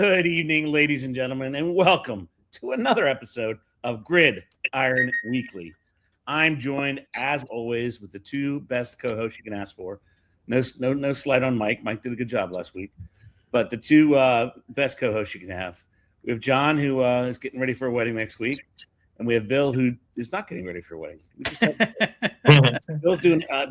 Good evening, ladies and gentlemen, and welcome to another episode of Grid Iron Weekly. I'm joined, as always, with the two best co-hosts you can ask for. No slight on Mike. Mike did a good job last week, but the two best co-hosts you can have. We have John, who is getting ready for a wedding next week, and we have Bill, who is not getting ready for a wedding. We just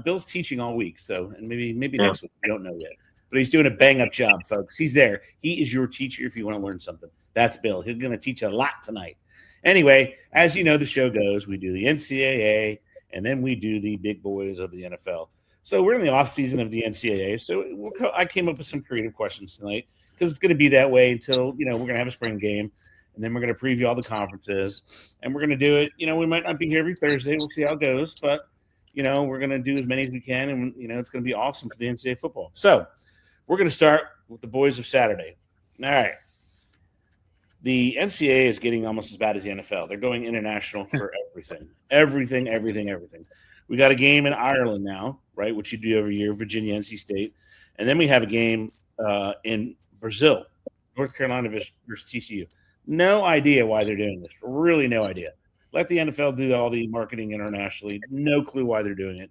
Bill's teaching all week, and maybe next week. We don't know yet. But he's doing a bang-up job, folks. He's there. He is your teacher if you want to learn something. That's Bill. He's going to teach you a lot tonight. Anyway, as you know, the show goes. We do the NCAA, and then we do the big boys of the NFL. So we're in the off-season of the NCAA. So I came up with some creative questions tonight because it's going to be that way until, we're going to have a spring game, and then we're going to preview all the conferences, and we're going to do it. We might not be here every Thursday. We'll see how it goes, but, we're going to do as many as we can, and, it's going to be awesome for the NCAA football. So we're going to start with the boys of Saturday. All right. The NCAA is getting almost as bad as the NFL. They're going international for everything. Everything. We got a game in Ireland now, right, which you do every year, Virginia, NC State. And then we have a game in Brazil, North Carolina versus TCU. No idea why they're doing this. Really no idea. Let the NFL do all the marketing internationally. No clue why they're doing it.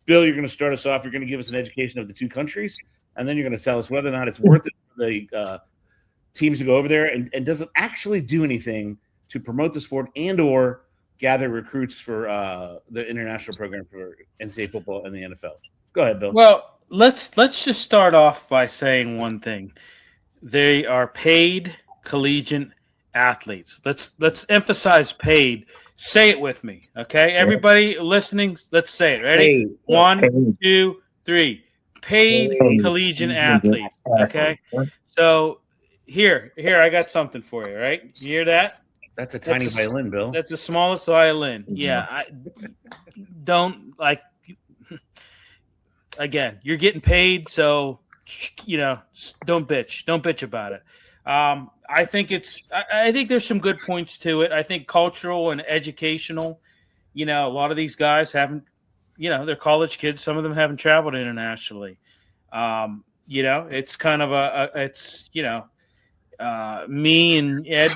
Bill, you're going to start us off. You're going to give us an education of the two countries, and then you're going to tell us whether or not it's worth it for the teams to go over there and does it actually do anything to promote the sport and or gather recruits for the international program for NCAA football and the NFL. Go ahead, Bill. Well, let's just start off by saying one thing. They are paid collegiate athletes. Let's emphasize paid. Say it with me, okay? Everybody listening, let's say it. Ready? 1, 2, 3. Paid collegiate athletes, okay? So here, I got something for you, right? You hear that? That's a tiny violin, Bill. That's the smallest violin. Yeah. Again, you're getting paid, so, don't bitch. Don't bitch about it. I think there's some good points to it. I think cultural and educational, a lot of these guys haven't, they're college kids. Some of them haven't traveled internationally. It's kind of me and Ed,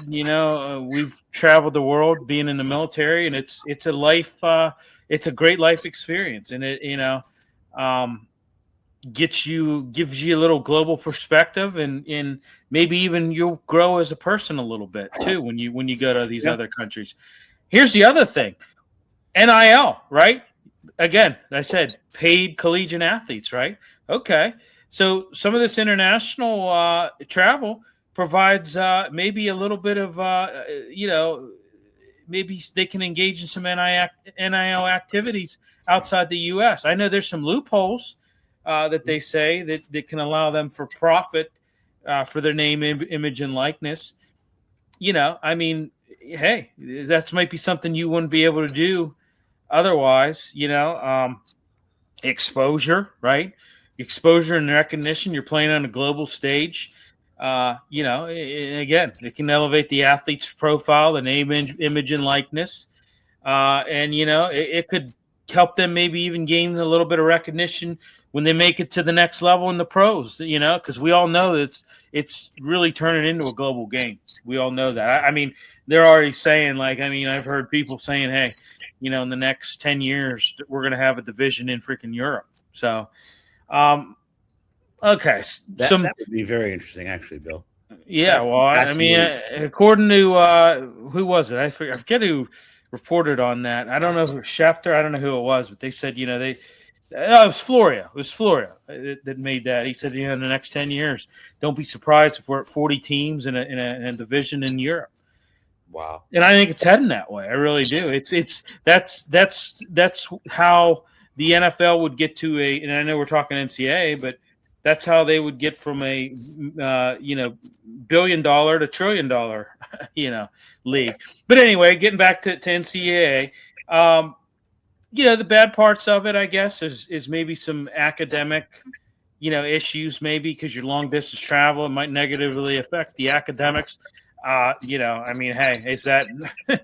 we've traveled the world being in the military, and it's a life, it's a great life experience. And it, gives you a little global perspective, and maybe even you'll grow as a person a little bit too when you go to these other countries. Here's the other thing. NIL, right? Again, I said paid collegiate athletes, right? Okay. So some of this international travel provides maybe a little bit of, maybe they can engage in some NIL activities outside the U.S. I know there's some loopholes that they say that can allow them for profit for their name, image, and likeness. Hey, that might be something you wouldn't be able to do otherwise. Exposure, right? Exposure and recognition. You're playing on a global stage. Again, it can elevate the athlete's profile, the name, image, and likeness. It could help them maybe even gain a little bit of recognition when they make it to the next level in the pros, because we all know that it's really turning into a global game. We all know that. They're already saying, I've heard people saying, hey, in the next 10 years, we're going to have a division in freaking Europe. So, okay. That would be very interesting, actually, Bill. Yeah, according to, who was it? I forget who reported on that. I don't know who, Schefter, I don't know who it was, but they said, it was Floria. It was Floria that made that. He said, in the next 10 years, don't be surprised if we're at 40 teams in a division in Europe. Wow. And I think it's heading that way. I really do. That's how the NFL would get to and I know we're talking NCAA, but that's how they would get from a $1 billion to $1 trillion league. But anyway, getting back to NCAA, the bad parts of it, I guess, is maybe some academic, issues, maybe because your long distance travel, it might negatively affect the academics. Hey, is that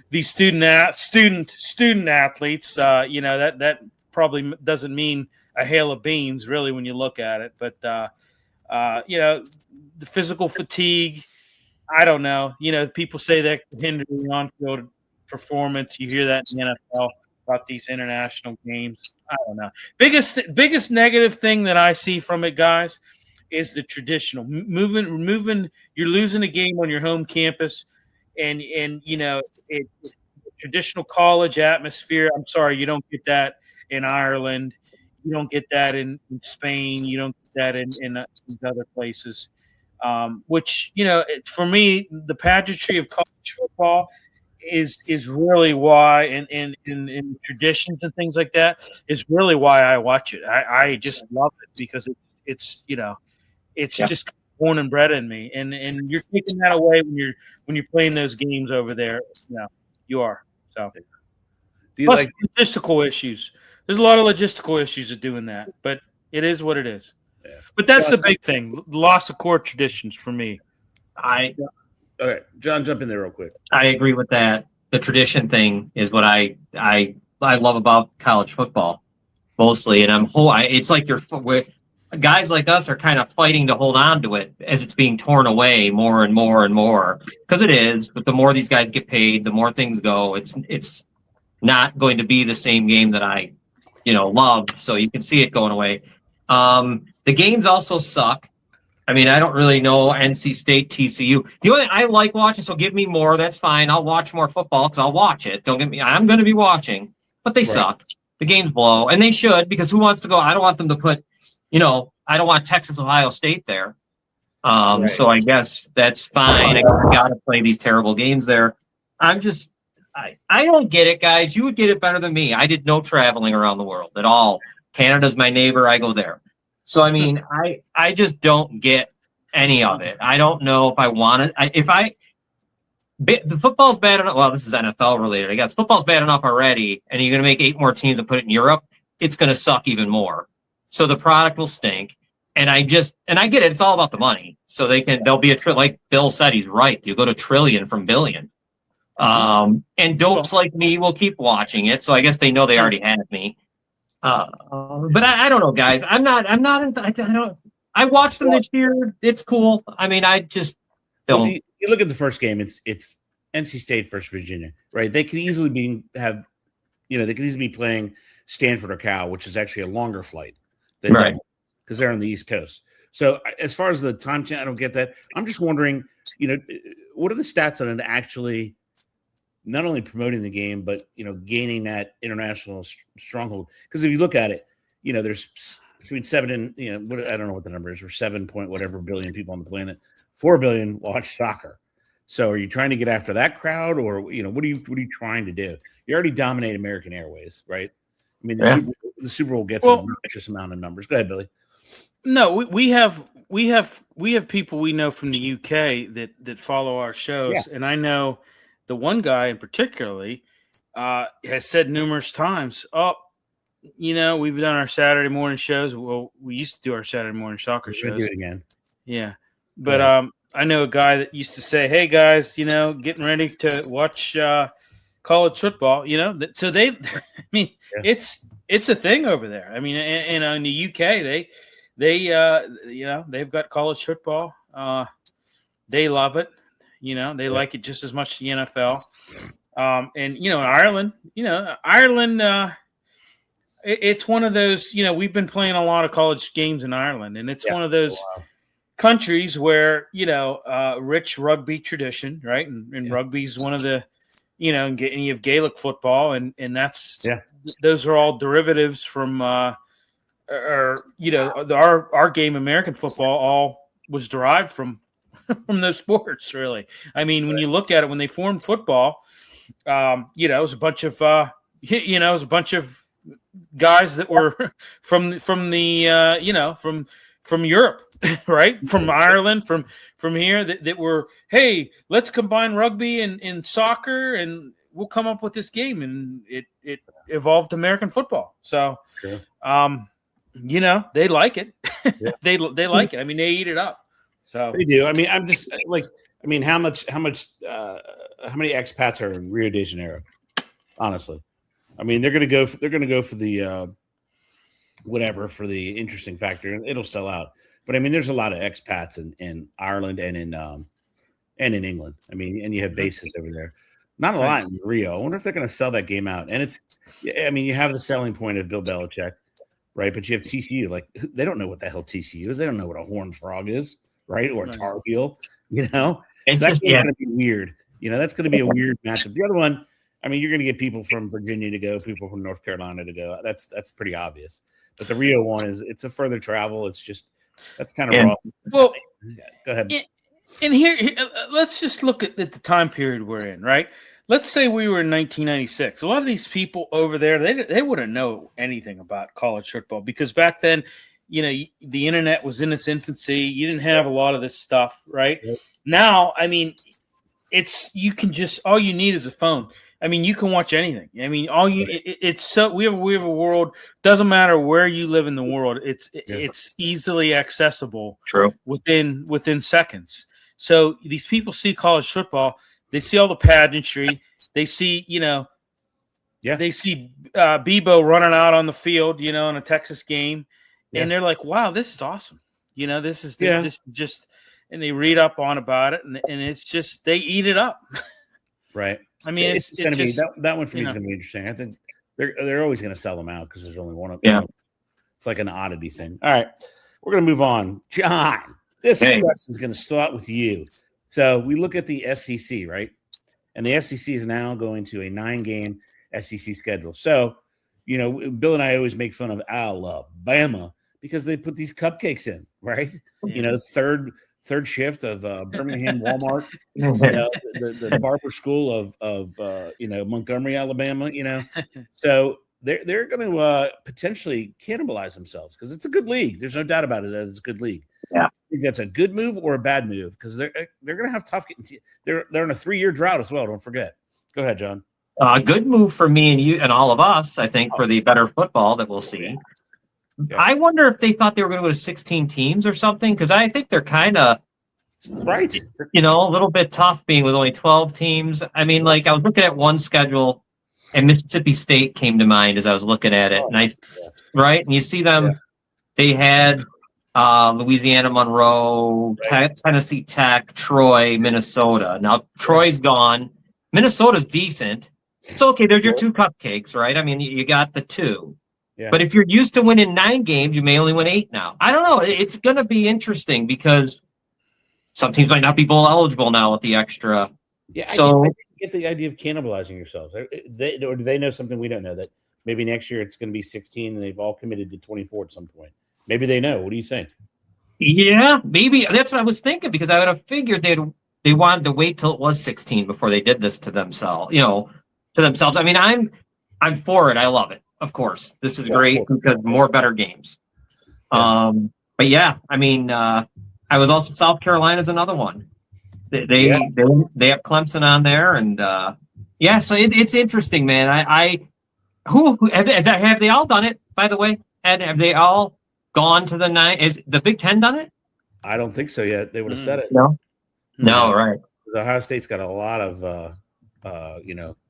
these student athletes, that probably doesn't mean a hail of beans really when you look at it. But The physical fatigue. I don't know. People say that can hinder the on-field performance. You hear that in the NFL about these international games. I don't know. Biggest negative thing that I see from it, guys, is the traditional moving. You're losing a game on your home campus, and traditional college atmosphere. I'm sorry, you don't get that in Ireland. You don't get that in Spain. You don't get that in these other places. Which for me, the pageantry of college football is really why, and in traditions and things like that, is really why I watch it. I just love it because it's just born and bred in me, and you're taking that away when you're playing those games over there. You are. So, plus logistical issues. There's a lot of logistical issues of doing that, but it is what it is. Yeah. But that's the big thing: loss of core traditions for me. Okay, John, jump in there real quick. I agree with that. The tradition thing is what I love about college football, mostly, and it's like guys like us are kind of fighting to hold on to it as it's being torn away more and more and more, because it is. But the more these guys get paid, the more things go. It's not going to be the same game that I love. So you can see it going away. The games also suck. I mean, I don't really know NC State, TCU. The only I like watching, so give me more. That's fine. I'll watch more football because I'll watch it. Don't get me. I'm going to be watching, but they suck. The games blow, and they should, because who wants to go? I don't want them to put, I don't want Texas, Ohio State there. So I guess that's fine. I got to play these terrible games there. I don't get it, guys. You would get it better than me. I did no traveling around the world at all. Canada's my neighbor. I go there. So, I mean, I just don't get any of it. I don't know if I want to. The football's bad enough. Well, this is NFL related, I guess. Football's bad enough already, and you're going to make 8 more teams and put it in Europe. It's going to suck even more. So the product will stink. And I get it. It's all about the money. So there'll be like Bill said, he's right. You go to trillion from billion. And dopes like me will keep watching it. So I guess they know they already had me. But I don't know, guys. I watched them this year. It's cool. I mean, I just don't. You look at the first game. It's NC State versus Virginia, right? They could easily be playing Stanford or Cal, which is actually a longer flight than because they're on the East Coast. So as far as the time change, I don't get that. I'm just wondering, what are the stats on it actually? Not only promoting the game, but gaining that international stronghold. Because if you look at it, there's between 7 and I don't know what the number is, or 7 point whatever billion people on the planet. 4 billion watch soccer. So are you trying to get after that crowd, or what are you trying to do? You already dominate American Airways, right? I mean, the Super Bowl gets an obnoxious amount of numbers. Go ahead, Billy. No, we have people we know from the UK that follow our shows, and I know. The one guy in particularly has said numerous times, we've done our Saturday morning shows. Well, we used to do our Saturday morning soccer shows. Do it again. Yeah. But I know a guy that used to say, hey, guys, getting ready to watch college football, So they – it's a thing over there. I mean, and in the UK, they've got college football. They love it. They like it just as much as the NFL. And, in Ireland, it's one of those, we've been playing a lot of college games in Ireland, and it's one of those countries where, rich rugby tradition, right? And rugby is one of the, and you have Gaelic football, and that's, those are all derivatives from, our game, American football, all was derived from those sports, really. I mean, when you look at it, when they formed football, it was a bunch of, guys that were from Europe, right? From Ireland, from here that were, hey, let's combine rugby and soccer, and we'll come up with this game, and it evolved to American football. So, they like it. They like it. I mean, they eat it up. So they do. I mean, I'm just like, how many expats are in Rio de Janeiro? Honestly, I mean, they're going to go for the whatever, for the interesting factor, and it'll sell out. But I mean, there's a lot of expats in Ireland and in England. I mean, and you have bases over there. Not a lot in Rio. I wonder if they're going to sell that game out. And I mean, you have the selling point of Bill Belichick, right? But you have TCU. Like, they don't know what the hell TCU is. They don't know what a horned frog is, right? Or a tar heel, So that's going to be weird. That's going to be a weird matchup. The other one, I mean, you're going to get people from Virginia to go, people from North Carolina to go. That's pretty obvious. But the Rio one it's a further travel. It's just that's kind of rough. Well, go ahead. And here, let's just look at the time period we're in, right? Let's say we were in 1996. A lot of these people over there, they wouldn't know anything about college football because back then, the internet was in its infancy. You didn't have a lot of this stuff, right? Yep. Now, I mean, all you need is a phone. I mean, you can watch anything. I mean, we have a world. Doesn't matter where you live in the world. It's easily accessible. True. Within seconds. So these people see college football. They see all the pageantry. They see, they see Bebo running out on the field, in a Texas game, and they're like, "Wow, this is awesome." This is just, and they read up on about it, and it's just they eat it up. Right. I mean, it's going to be that one for me is going to be interesting. I think they're always going to sell them out because there's only one of them. Yeah. It's like an oddity thing. All right, we're going to move on. John, this question is going to start with you. So we look at the SEC, right? And the SEC is now going to a 9-game SEC schedule. So, Bill and I always make fun of Alabama because they put these cupcakes in, right? Yeah. Third shift of Birmingham Walmart, the barber school of Montgomery, Alabama, So they're going to potentially cannibalize themselves because it's a good league. There's no doubt about it that it's a good league. Yeah. I think that's a good move or a bad move because they're going to have tough. They're in a 3-year drought as well. Don't forget. Go ahead, John. A good move for me and you and all of us, I think, for the better football that we'll see. Yeah. I wonder if they thought they were going to go to 16 teams or something because I think they're kind of right. A little bit tough being with only 12 teams. I mean, like I was looking at one schedule, and Mississippi State came to mind as I was looking at it. Right, and you see them. Yeah. They had. Louisiana Monroe, Tennessee Tech, Troy, Minnesota. Now Troy's gone. Minnesota's decent. So okay, there's your 2 cupcakes, right? I mean, you got the 2. Yeah. But if you're used to winning 9 games, you may only win 8 now. I don't know. It's going to be interesting because some teams might not be bowl eligible now with the extra. Yeah. So I get the idea of cannibalizing yourselves. Or do they know something we don't know that maybe next year it's going to be 16 and they've all committed to 24 at some point. Maybe they know. What do you think? Yeah, maybe that's what I was thinking because I would have figured they wanted to wait till it was 16 before they did this to themselves. I mean, I'm for it. I love it. Of course, this is great because more better games. Yeah. But yeah, I mean, I was also South Carolina's another one. They have Clemson on there, and so it's interesting, man. Who have they all done it? By the way, and have they all gone to the 9? Is the Big Ten done it? I don't think so yet. They would have said it. No, right. Ohio State's got a lot of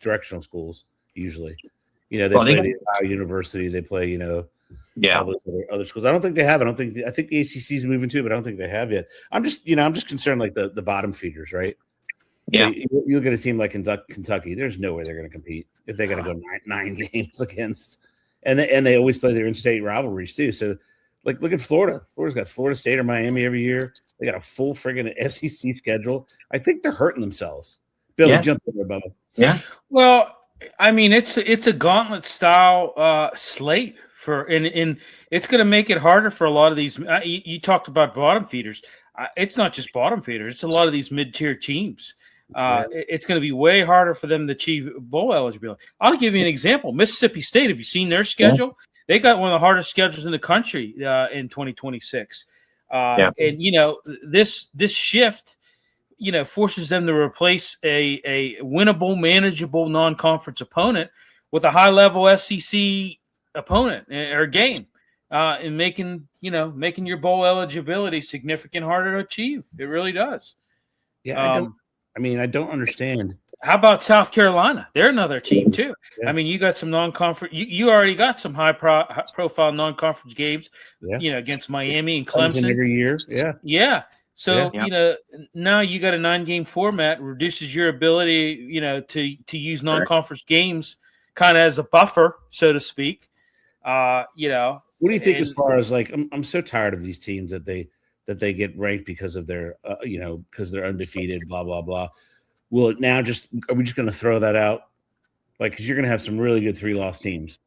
directional schools usually. They play the Ohio University. They play all those other schools. I don't think they have. I think the ACC is moving too, but I don't think they have yet. I'm just concerned like the bottom feeders, right? Yeah, you look at a team like Kentucky. There's no way they're going to compete if they got to go 9 games against, and they always play their in-state rivalries too. So. Like, look at Florida. Florida's got Florida State or Miami every year. They got a full friggin' SEC schedule. I think they're hurting themselves. Bill, jump in there, Bubba. Yeah. Well, I mean, it's a gauntlet style slate and it's going to make it harder for a lot of these. You talked about bottom feeders. It's not just bottom feeders. It's a lot of these mid-tier teams. It's going to be way harder for them to achieve bowl eligibility. I'll give you an example. Mississippi State. Have you seen their schedule? Yeah. They got one of the hardest schedules in the country in 2026. And, this shift, forces them to replace a winnable, manageable non-conference opponent with a high-level SEC opponent or game and making your bowl eligibility significant harder to achieve. It really does. Yeah, I don't understand. How about South Carolina? They're another team too. Yeah. I mean, you got some non-conference. You already got some high-profile non-conference games. Yeah. Against Miami and Clemson Clemson every year. Yeah. Yeah. So Yeah. now you got a 9-game format, reduces your ability, to use non-conference games kind of as a buffer, so to speak. What do you think as far as like I'm so tired of these teams that they get ranked because of their because they're undefeated, blah blah blah. Will it now are we just going to throw that out? Like, because you're going to have some really good 3-loss teams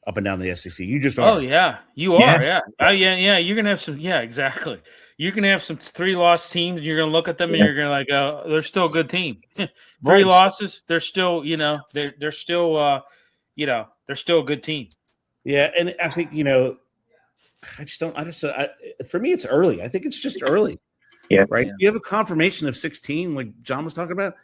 up and down the SEC. You just are. Oh yeah, you are. Yeah. Oh yeah. You're gonna have some. Yeah, exactly. You're gonna have some 3-loss teams, and you're gonna look at them, and you're gonna like, oh, they're still a good team. 3 losses, they're still, they're still, they're still a good team. Yeah, and I think for me, it's early. I think it's just early. Yeah. Right. Yeah. You have a confirmation of 16, like John was talking about.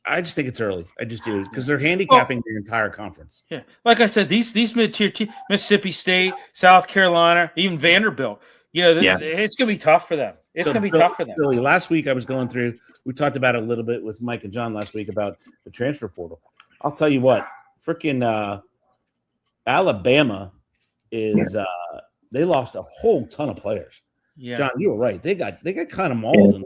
I just think it's early. I just do, because they're handicapping their entire conference. Yeah, like I said, these mid-tier teams, Mississippi State, South Carolina, even Vanderbilt. It's going to be tough for them. It's going to be tough for them. Billy, last week I was going through. We talked about it a little bit with Mike and John last week about the transfer portal. I'll tell you what, freaking Alabama is. They lost a whole ton of players. Yeah, John, you were right. They got kind of mauled.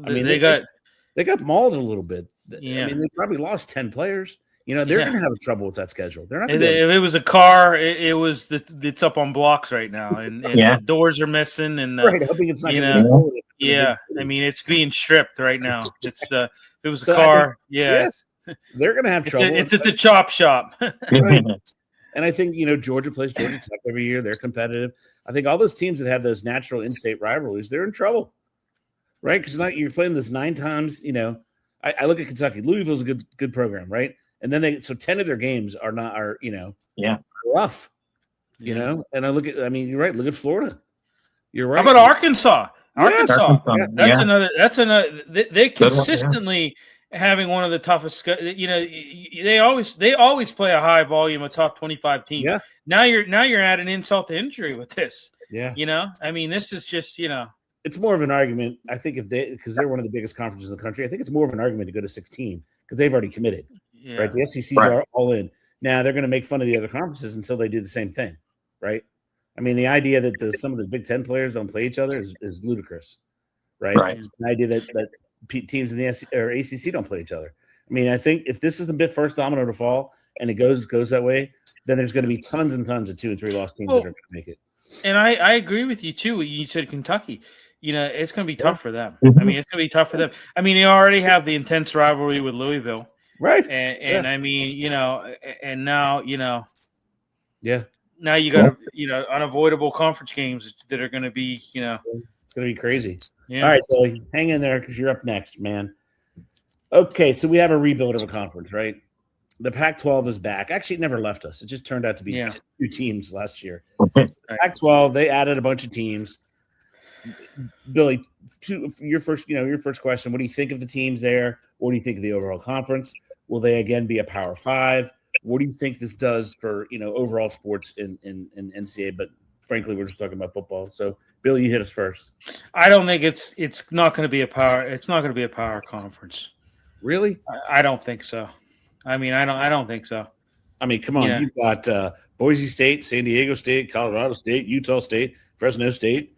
I mean, they got mauled a little bit. Yeah. I mean, they probably lost 10 players. They're going to have trouble with that schedule. They're not. If it was a car, it's up on blocks right now, and the doors are missing, and right. Hoping it's not. Yeah, I mean, it's being stripped right now. It's if it was a car, they're going to have trouble. It's at the chop shop. Right. And I think Georgia plays Georgia Tech every year. They're competitive. I think all those teams that have those natural in-state rivalries, they're in trouble, right? Because you're playing this 9 times. I look at Kentucky. Louisville's a good program, right? And then 10 of their games are rough, And I look at, you're right. Look at Florida. You're right. How about Arkansas? Arkansas. Yeah. That's another. They consistently having one of the toughest. They always play a high volume of top 25 teams. Yeah. Now you're adding insult to injury with this. Yeah. This is just It's more of an argument. I think because they're one of the biggest conferences in the country, I think it's more of an argument to go to 16 because they've already committed. Yeah. Right. The SECs are all in. Now they're going to make fun of the other conferences until they do the same thing. Right. I mean, the idea that some of the Big Ten players don't play each other is ludicrous. Right. The idea that teams in the ACC don't play each other. I mean, I think if this is the first domino to fall and it goes that way, then there's going to be tons and tons of 2 and 3 loss teams that are going to make it. And I agree with you too. You said Kentucky. It's going to be tough for them. Mm-hmm. I mean, it's going to be tough for them. I mean, they already have the intense rivalry with Louisville, right? And I mean, and now, now you got unavoidable conference games that are going to be, it's going to be crazy. Yeah. All right, Billy, hang in there because you're up next, man. Okay, so we have a rebuild of a conference, right? The Pac-12 is back. Actually, it never left us. It just turned out to be 2 teams last year. Pac-12, they added a bunch of teams. Billy, your first question. What do you think of the teams there? What do you think of the overall conference? Will they again be a Power 5? What do you think this does for overall sports in NCAA? But frankly, we're just talking about football. So, Billy, you hit us first. I don't think it's not going to be a power. It's not going to be a power conference. Really? I don't think so. I mean, I don't think so. I mean, come on. Yeah. You've got Boise State, San Diego State, Colorado State, Utah State, Fresno State.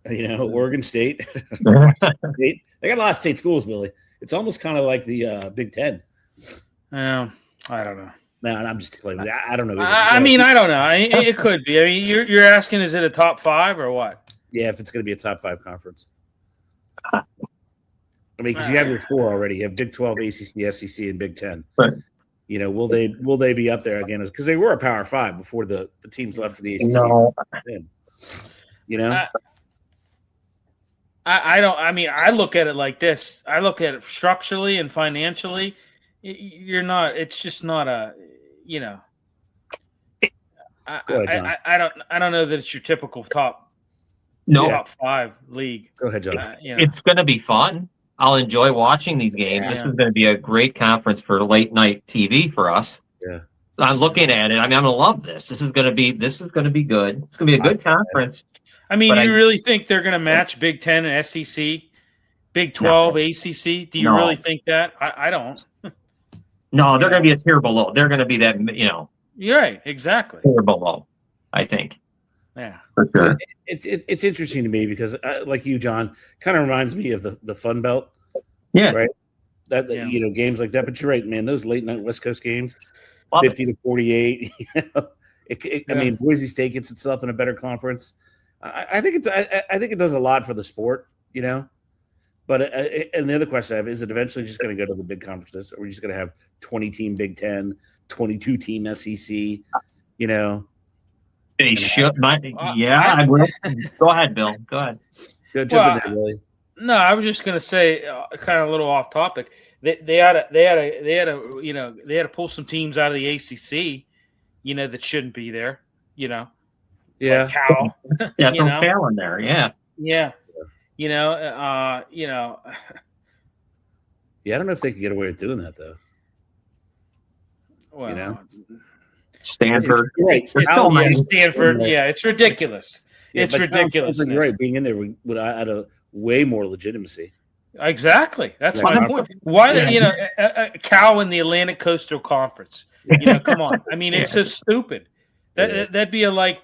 Oregon State. They got a lot of state schools, Billy. It's almost kind of like the Big Ten. I don't know. No, I'm just playing with that. I don't know. I mean, I don't know. It could be. I mean, you're asking, is it a top 5 or what? Yeah, if it's going to be a top 5 conference. I mean, because you have your 4 already. You have Big 12, ACC, SEC, and Big 10. Right. Will they be up there again? Because they were a Power 5 before the teams left for the ACC. No. I don't. I mean, I look at it like this. I look at it structurally and financially. You're not. It's just not a. I don't know that it's your typical top 5 league. Go ahead, John. It's going to be fun. I'll enjoy watching these games. This is going to be a great conference for late night TV for us. Yeah. I'm looking at it. I mean, I'm going to love this. This is going to be good. It's going to be a good conference. I mean, you really think they're going to match Big Ten and SEC Big 12, ACC. Do you really think that? I don't. No, they're going to be a tier below. They're going to be that, You're right. Exactly. tier below, I think. Yeah. For sure. It's interesting to me because, like you, John, kind of reminds me of the Fun Belt. Yeah. Right. Games like that. But you're right, man. Those late night West Coast games, 50-48. I mean, Boise State gets itself in a better conference. I think it does a lot for the sport, But and the other question I have is it eventually just going to go to the big conferences, or are we just going to have 20-team Big Ten, 22-team SEC? They should. I will. Go ahead, Bill. Go ahead. Jump in there, Billy. No, I was just going to say, kind of a little off topic. They had to pull some teams out of the ACC, that shouldn't be there. Yeah. Like Cal. Yeah, throw Cal in there. Yeah. Yeah. Yeah, I don't know if they could get away with doing that though. Well, Stanford, right? Stanford, it's ridiculous. It's ridiculous. You're right. Being in there would add a way more legitimacy. Exactly. That's my point. Why, Cal in the Atlantic Coastal Conference? Come on. I mean, it's so stupid. That'd be that's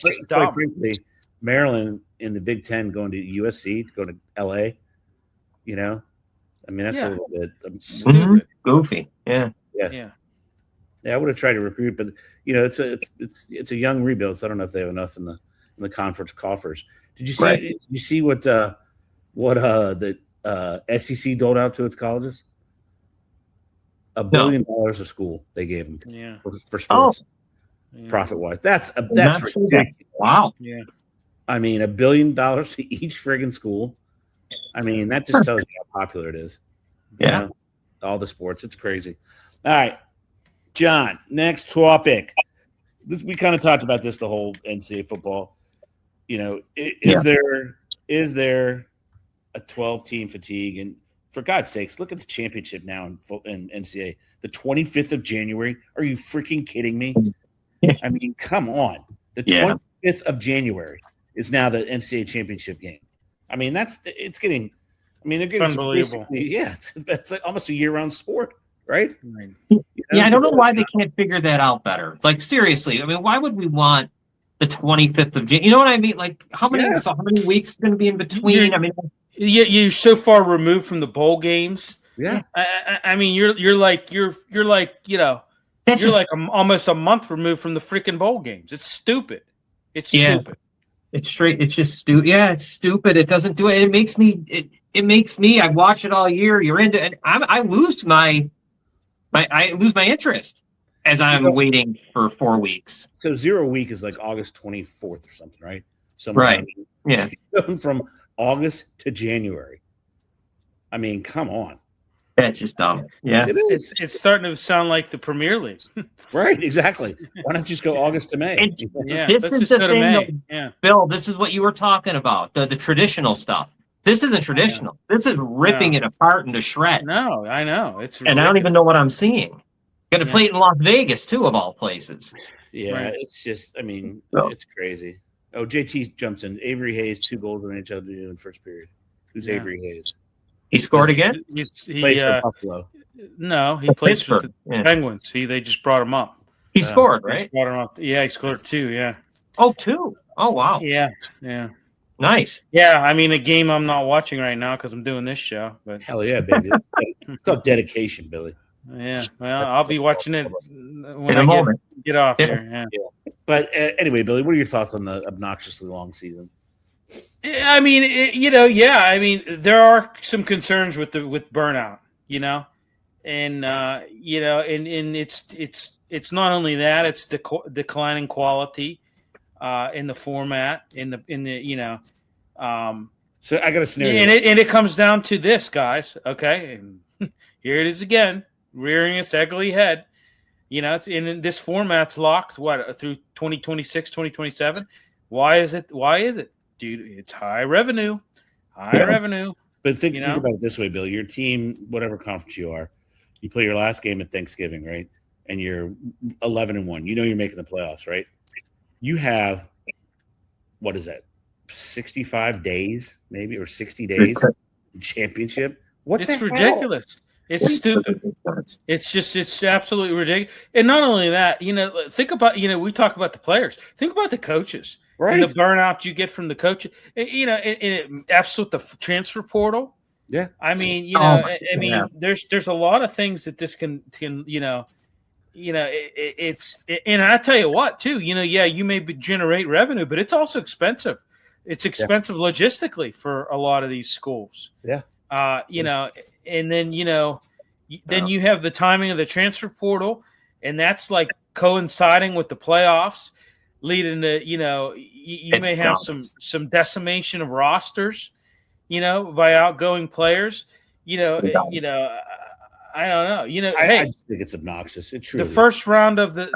just dumb. Quite frankly, Maryland in the Big Ten going to USC, to go to LA, I mean, that's a little bit stupid, goofy. Yeah. I would have tried to recruit, but it's a young rebuild, so I don't know if they have enough in the conference coffers. Did you see? Right. Did you see what the SEC doled out to its colleges? $1 billion a school they gave them for sports, profit wise. That's ridiculous. Wow. Yeah. I mean, $1 billion to each friggin' school. I mean, that just tells you how popular it is. Yeah. All the sports. It's crazy. All right. John, next topic. We kind of talked about this, the whole NCAA football. Is there a 12-team fatigue? And for God's sakes, look at the championship now in NCAA. The 25th of January. Are you freaking kidding me? I mean, come on. The 25th of January is now the NCAA championship game. I mean, they're getting unbelievable. It's like almost a year-round sport, right? I don't know why they can't figure that out better. Like, seriously, I mean, why would we want the 25th of January? You know what I mean? Like, how many weeks is going to be in between? You're so far removed from the bowl games. Yeah. I mean, you're like almost a month removed from the freaking bowl games. It's stupid. It's stupid. It's straight. It's just stupid. Yeah, it's stupid. It doesn't do it. It makes me. I watch it all year. You're into it. I lose my interest as I'm waiting for 4 weeks. So 0 week is like August 24th or something, right? Right. Yeah. From August to January. I mean, come on. That's just dumb. Yeah. It is. It's starting to sound like the Premier League. Right, exactly. Why not just go August to May? This is the thing, Bill, this is what you were talking about, the traditional stuff. This isn't traditional. This is ripping it apart into shreds. No, I know. It's ridiculous. And I don't even know what I'm seeing. Going to play it in Las Vegas, too, of all places. Yeah, It's just, I mean, it's crazy. Oh, JT jumps in. Avery Hayes, 2 goals in NHL in the first period. Who's Avery Hayes? He scored again? He plays for Buffalo. No, he plays for the Penguins. They just brought him up. He scored, right? Brought him up. Yeah, he scored 2, yeah. Oh, 2? Oh, wow. Yeah. Nice. Yeah, I mean, a game I'm not watching right now because I'm doing this show. But hell yeah, baby. It's called dedication, Billy. Yeah, well, I'll be watching it when I get off here. Yeah. But anyway, Billy, what are your thoughts on the obnoxiously long season? I mean, I mean, there are some concerns with burnout, and and it's not only that; it's the declining quality in the format, in the. So I got a scenario, and it comes down to this, guys. Okay, and here it is again, rearing its ugly head. It's in this format's locked. What through 2026, 2027? Why is it? Dude, it's high revenue. But think about it this way, Bill. Your team, whatever conference you are, you play your last game at Thanksgiving, right? And you're 11-1. You're making the playoffs, right? You have, what is that? 65 days, maybe, or 60 days championship. What It's the ridiculous. hell? It's stupid. It's absolutely ridiculous. And not only that, think about, we talk about the players. Think about the coaches Right. and the burnout you get from the coaches. It apps with the transfer portal. Yeah. I mean, yeah. there's a lot of things that this can and I tell you what, too, you may generate revenue, but it's also expensive. It's expensive logistically for a lot of these schools. Yeah. And then, then you have the timing of the transfer portal, and that's like coinciding with the playoffs, leading to, you may have some decimation of rosters, by outgoing players, I don't know. I just think it's obnoxious. It truly the first round of this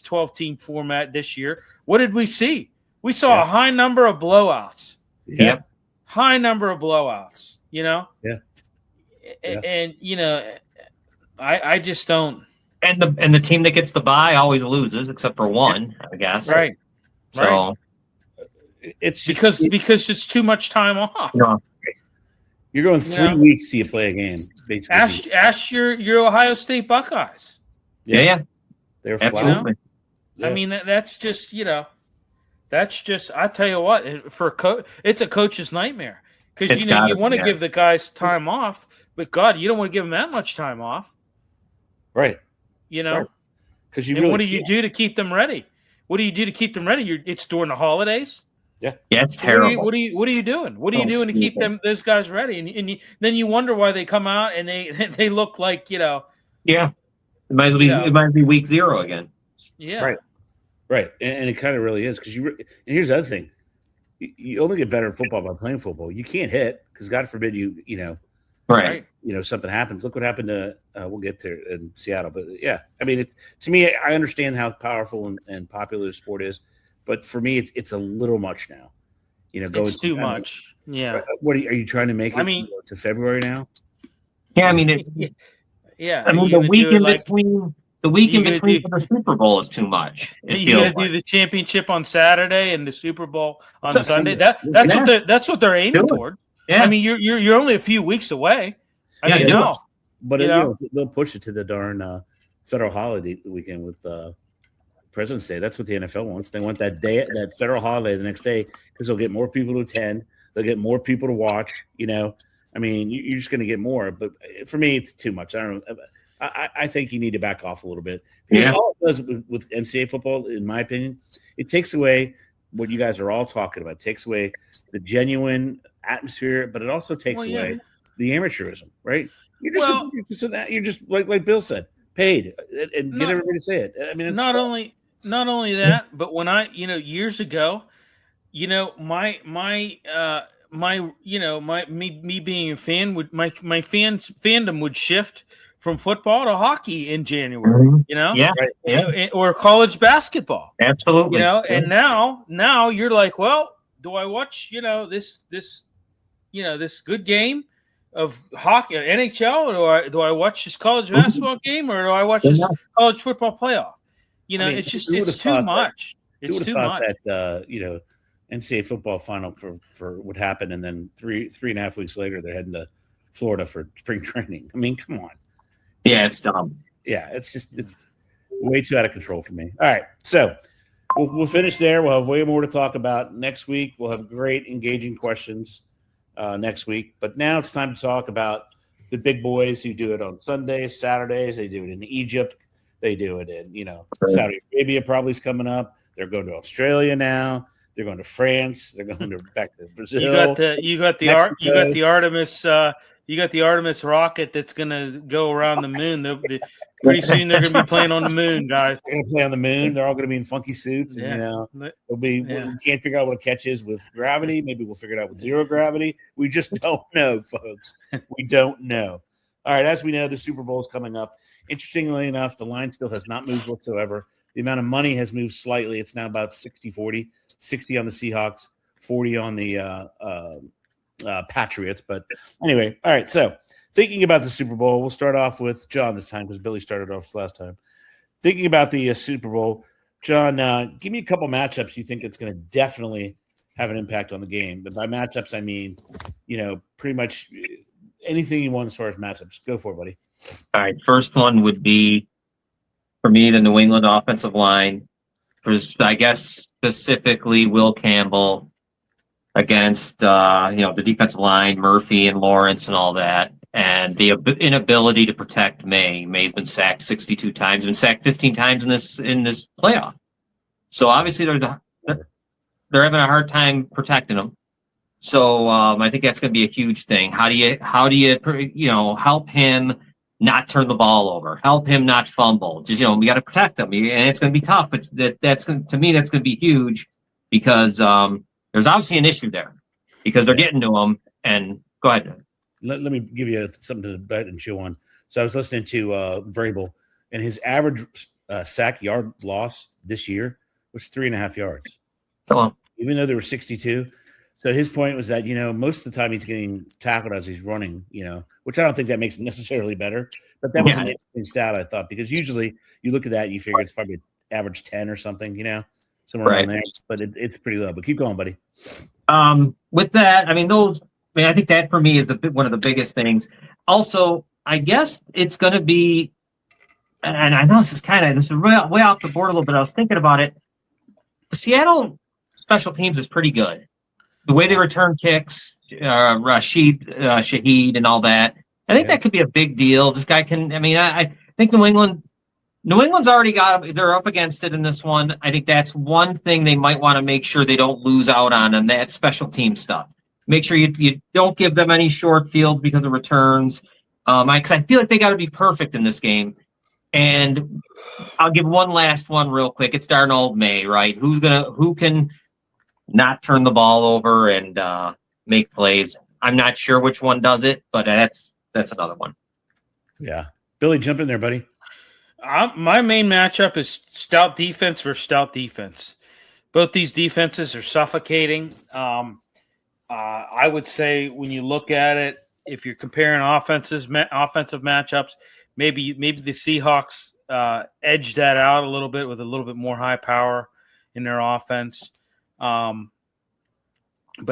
12-team format this year, what did we see? We saw a high number of blowouts. Yeah. High number of blowouts, Yeah. And I just don't. And the team that gets the bye always loses, except for one, I guess. Right. So it's because it's too much time off. Yeah. You're going 3 weeks till you play a game. Basically. Ask your Ohio State Buckeyes. Yeah. They're absolutely. Yeah. I mean, that's just that's just. I tell you what, it's a coach's nightmare because you want to give the guys time off, but God, you don't want to give them that much time off, right? Because what do you do to keep them ready? What do you do to keep them ready? It's during the holidays. Yeah, it's terrible. What are you doing? What are you doing to keep those guys ready? And then you wonder why they come out and they look like Yeah, it might be week 0 again. Yeah, right, and it kind of really is because and here's the other thing: you only get better at football by playing football. You can't hit because God forbid right. Something happens. Look what happened to we'll get there in Seattle, but yeah, I mean, to me, I understand how powerful and popular the sport is. But for me, it's a little much now. It's too much. Yeah. What are you trying to make it? I mean, to February now. Yeah, I mean, yeah. I mean, the week in between for the Super Bowl is too much. You got to do the championship on Saturday and the Super Bowl on Sunday. That's what they're aiming toward. Yeah. I mean, you're only a few weeks away. But they'll push it to the darn federal holiday weekend with President's Day. That's what the NFL wants. They want that day, that federal holiday the next day, because they'll get more people to attend. They'll get more people to watch. I mean, you're just going to get more. But for me, it's too much. I don't know. I think you need to back off a little bit. Because all it does with NCAA football, in my opinion, it takes away what you guys are all talking about. It takes away the genuine atmosphere, but it also takes away the amateurism, right? You're just like Bill said, paid and get everybody to say it. I mean, it's not only that, but when I, years ago, my me being a fan would my fandom would shift from football to hockey in January, or college basketball. Absolutely. And now you're like, well, do I watch, this good game of hockey, NHL, or do I watch this college basketball game, or do I watch this college football playoff? It's too much. It's too much. That NCAA football final for what happened, and then 3.5 weeks later they're heading to Florida for spring training. I mean, come on. Yeah, it's dumb. Yeah, it's way too out of control for me. All right, so we'll finish there. We'll have way more to talk about next week. We'll have great, engaging questions next week. But now it's time to talk about the big boys who do it on Sundays, Saturdays. They do it in Egypt. They do it in, Saudi Arabia probably is coming up. They're going to Australia now. They're going to France. They're going back to Brazil. You got the Artemis rocket that's going to go around the moon. Pretty soon they're going to be playing on the moon, guys. They're going to play on the moon. They're all going to be in funky suits. And, it'll be. We can't figure out what the catch is with gravity. Maybe we'll figure it out with zero gravity. We just don't know, folks. We don't know. All right, as we know, the Super Bowl is coming up. Interestingly enough, the line still has not moved whatsoever. The amount of money has moved slightly. It's now about 60-40, 60 on the Seahawks, 40 on the Patriots. But anyway, all right. So thinking about the Super Bowl, we'll start off with John this time because Billy started off last time. Thinking about the Super Bowl, John, give me a couple matchups you think it's going to definitely have an impact on the game. But by matchups, I mean, pretty much anything you want as far as matchups. Go for it, buddy. All right, first one would be, for me, the New England offensive line. I guess specifically Will Campbell against the defensive line, Murphy and Lawrence and all that, and the inability to protect May. May's been sacked 62 times, been sacked 15 times in this playoff. So obviously they're having a hard time protecting him. So I think that's going to be a huge thing. How do you help him not turn the ball over, help him not fumble? Just we got to protect him, and it's going to be tough. But that's going to be huge because there's obviously an issue there because they're getting to him. And go ahead. Let me give you something to bet and chew on. So I was listening to Vrabel, and his average sack yard loss this year was 3.5 yards. Come on. Even though there were 62. So his point was that, most of the time he's getting tackled as he's running, which I don't think that makes it necessarily better. But that was an interesting stat, I thought, because usually you look at that and you figure it's probably average 10 or something, somewhere around there. But it's pretty low. But keep going, buddy. With that, I think that for me is one of the biggest things. Also, I guess it's going to be, and I know this is way off the board a little bit. I was thinking about it. Seattle special teams is pretty good. The way they return kicks, Shaheed, and all that. I think that could be a big deal. This guy can. I think New England's already they're up against it in this one. I think that's one thing they might want to make sure they don't lose out on, and that special team stuff. Make sure you don't give them any short fields because of returns. Because I feel like they got to be perfect in this game. And I'll give one last one real quick. It's Darnold May, right? Who can not turn the ball over and make plays? I'm not sure which one does it, but that's another one. Yeah. Billy, jump in there, buddy. My main matchup is stout defense versus stout defense. Both these defenses are suffocating. I would say when you look at it, if you're comparing offensive matchups, maybe the Seahawks edge that out a little bit with a little bit more high power in their offense. But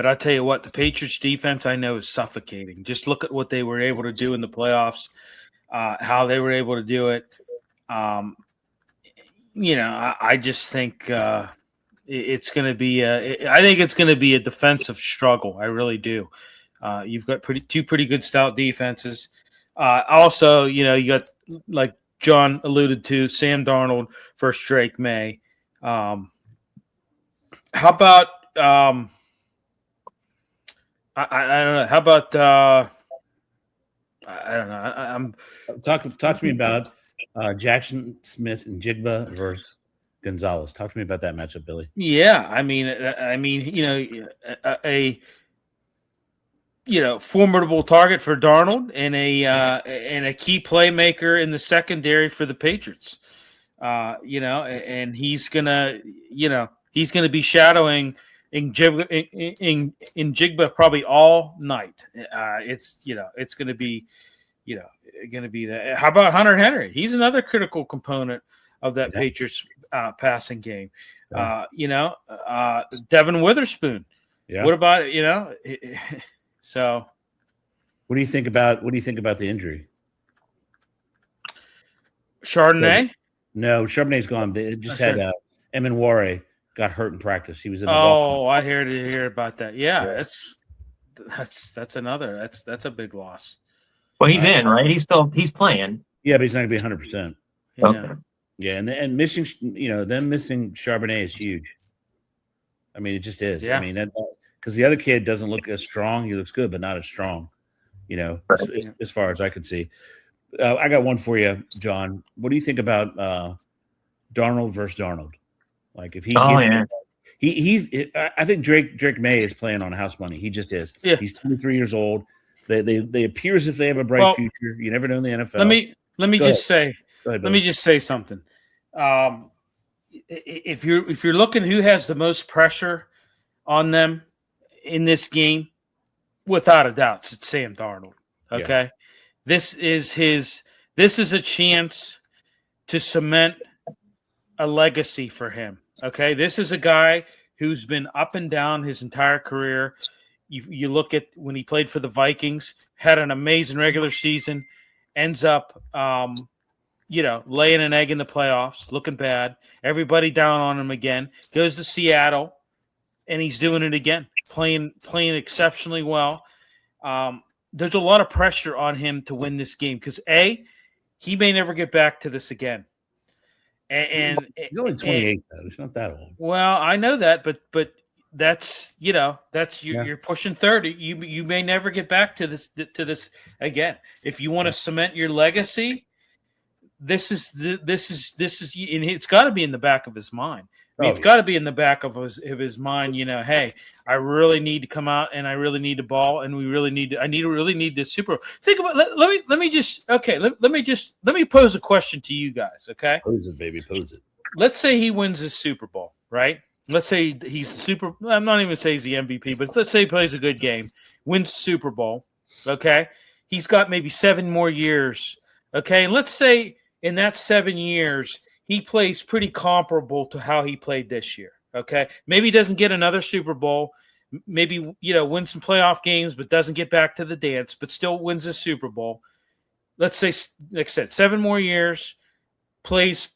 I tell you what, the Patriots defense I know is suffocating. Just look at what they were able to do in the playoffs, how they were able to do it. I just think it's going to be I think it's going to be a defensive struggle. I really do. You've got two pretty good stout defenses. Also, you got, like John alluded to, Sam Darnold versus Drake May. How about I don't know. How about I don't know. I'm talk to me about Jackson Smith and Jigba versus Gonzalez. Talk to me about that matchup, Billy. Yeah, a formidable target for Darnold and a key playmaker in the secondary for the Patriots. And he's gonna be shadowing in Jigba probably all night. It's gonna be that. How about Hunter Henry? He's another critical component of that Patriots passing game. Devin Witherspoon. Yeah. What about So, what do you think about the injury? Chardonnay? No, Chardonnay's gone. They just had Emenware got hurt in practice. He was in the I hear about that. Yeah, yes. That's a big loss. Well, he's in, right? He's playing. Yeah, but he's not going to be 100%. Yeah. Okay. Yeah, and missing Charbonnet is huge. It just is. Yeah. Because the other kid doesn't look as strong. He looks good, but not as strong, as far as I can see. I got one for you, John. What do you think about Darnold versus Darnold? Like if he I think Drake May is playing on house money. He just is. Yeah. He's 23 years old. They appear as if they have a bright future. You never know in the NFL. Let me just say something. If you're looking who has the most pressure on them in this game, without a doubt, it's Sam Darnold. Okay, this is a chance to cement a legacy for him. Okay, this is a guy who's been up and down his entire career. You look at when he played for the Vikings, had an amazing regular season, ends up, laying an egg in the playoffs, looking bad. Everybody down on him again. Goes to Seattle, and he's doing it again, playing exceptionally well. There's a lot of pressure on him to win this game because he may never get back to this again. And he's only 28 though. He's not that old. Well, I know that, but that's you're pushing 30. You may never get back to this again. If you want to cement your legacy, this is and it's got to be in the back of his mind. It's got to be in the back of his mind. Hey, I really need to come out, and I really need the ball, and I really need this Super Bowl. Think about. Let me pose a question to you guys. Okay, pose it, baby, pose it. Let's say he wins this Super Bowl, right? Let's say he's super. I'm not even gonna say he's the MVP, but let's say he plays a good game, wins Super Bowl. Okay, he's got maybe 7 more years. Okay, and let's say in that 7 years, he plays pretty comparable to how he played this year. Okay, maybe he doesn't get another Super Bowl, maybe wins some playoff games, but doesn't get back to the dance, but still wins the Super Bowl. Let's say, like I said, 7 more years, plays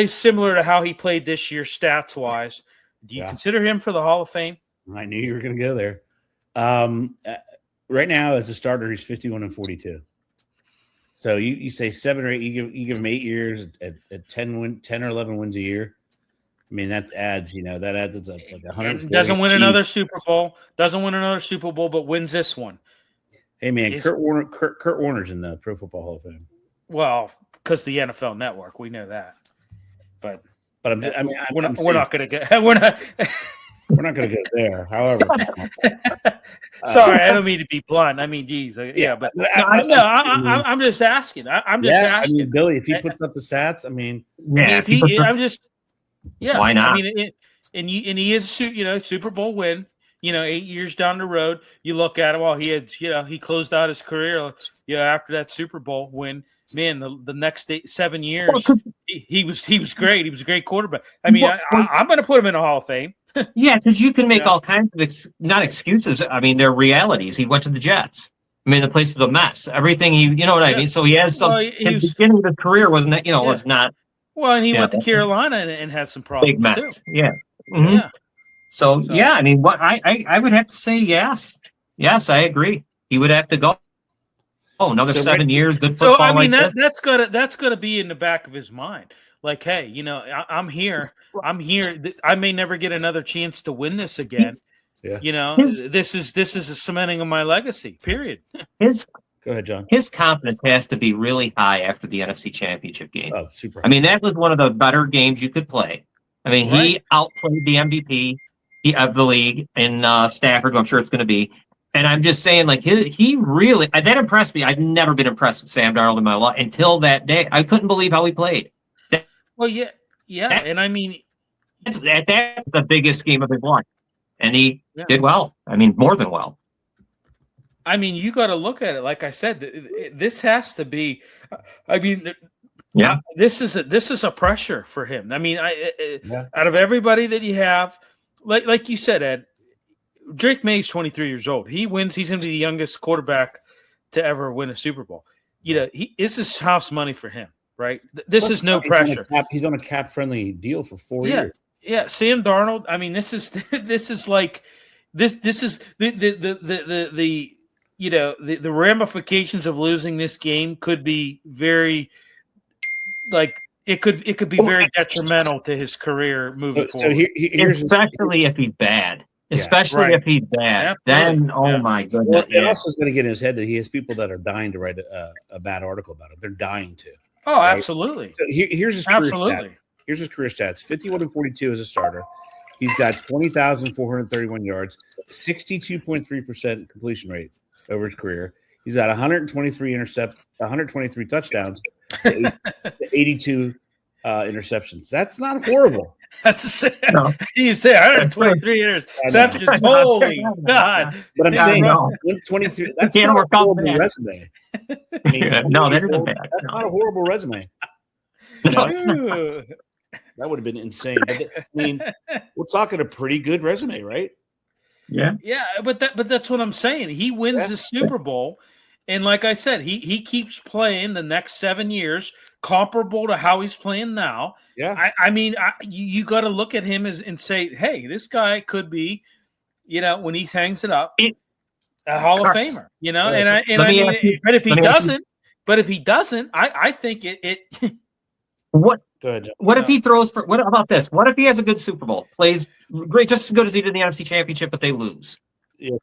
similar to how he played this year stats wise. Do you consider him for the Hall of Fame? I knew you were going to go there. Right now, as a starter, he's 51-42. So you say 7 or 8, you give him 8 years at 10 or 11 wins a year. I mean, that adds it's like 100. Doesn't win another Super Bowl. But wins this one. Hey man, Kurt Warner's in the Pro Football Hall of Fame. Well, because the NFL Network, we know that. But we're not going to get. We're not going to go there. However, sorry, I don't mean to be blunt. I mean, geez, but I'm just asking. I'm just asking. I mean, Billy, if he puts up the stats, I mean, why not? I mean, and he is Super Bowl win. 8 years down the road, you look at him. Well, he had, he closed out his career, after that Super Bowl win. Man, the next 7 years, he was great. He was a great quarterback. I mean, I'm going to put him in the Hall of Fame. Yeah, because you can make all kinds of not excuses. I mean, they're realities. He went to the Jets. I mean, the place is a mess. Everything what I mean. So he has some. His beginning of his career was not. Well, and he went to Carolina and had some problems. Big mess. Too. Yeah. Mm-hmm. Yeah. So I mean, what I would have to say, yes, I agree. He would have to go. Oh, another 7 years, good football. So I mean, like that's gotta be in the back of his mind. Like, hey, I'm here. I may never get another chance to win this again. Yeah. This is a cementing of my legacy. Period. Go ahead, John. His confidence has to be really high after the NFC Championship game. Oh, super. I mean, that was one of the better games you could play. I mean, he outplayed the MVP of the league in Stafford, who I'm sure it's going to be. And I'm just saying, like, he really that impressed me. I've never been impressed with Sam Darnold in my life until that day. I couldn't believe how he played. Well, and I mean, that's the biggest game of his life, and he did well. I mean, more than well. I mean, you got to look at it. Like I said, this has to be. I mean, this is a pressure for him. I mean, out of everybody that you have, like you said, Ed, Drake May's 23 years old. He wins. He's going to be the youngest quarterback to ever win a Super Bowl. This is house money for him. Right. This is no pressure. He's on a cap-friendly deal for 4 years. Yeah. Sam Darnold. I mean, this is like this is the ramifications of losing this game could be very it could be very detrimental to his career moving forward. So here's especially if he's bad. Especially if he's bad, then my goodness. Well, it also is going to get in his head that he has people that are dying to write a bad article about him. They're dying to. Oh, absolutely. So here's his career stats. Here's his career stats. 51-42 as a starter. He's got 20,431 yards, 62.3% completion rate over his career. He's got 123 touchdowns, 82 interceptions. That's not horrible. That's you say 123 interceptions. Holy God! But I'm saying 123. That's not a horrible resume. No, that isn't bad. That's not a horrible resume. No, it's not. That would have been insane. But I mean, we're talking a pretty good resume, right? Yeah. Yeah, but that's what I'm saying. He wins the Super Bowl, and like I said, he keeps playing the next 7 years, comparable to how he's playing now. Yeah. I mean, you got to look at him and say, hey, this guy could be, when he hangs it up, a Hall of Famer. But if he doesn't, I think it. What? Good. What if he throws for? What about this? What if he has a good Super Bowl, plays great, just as good as he did in the NFC Championship, but they lose,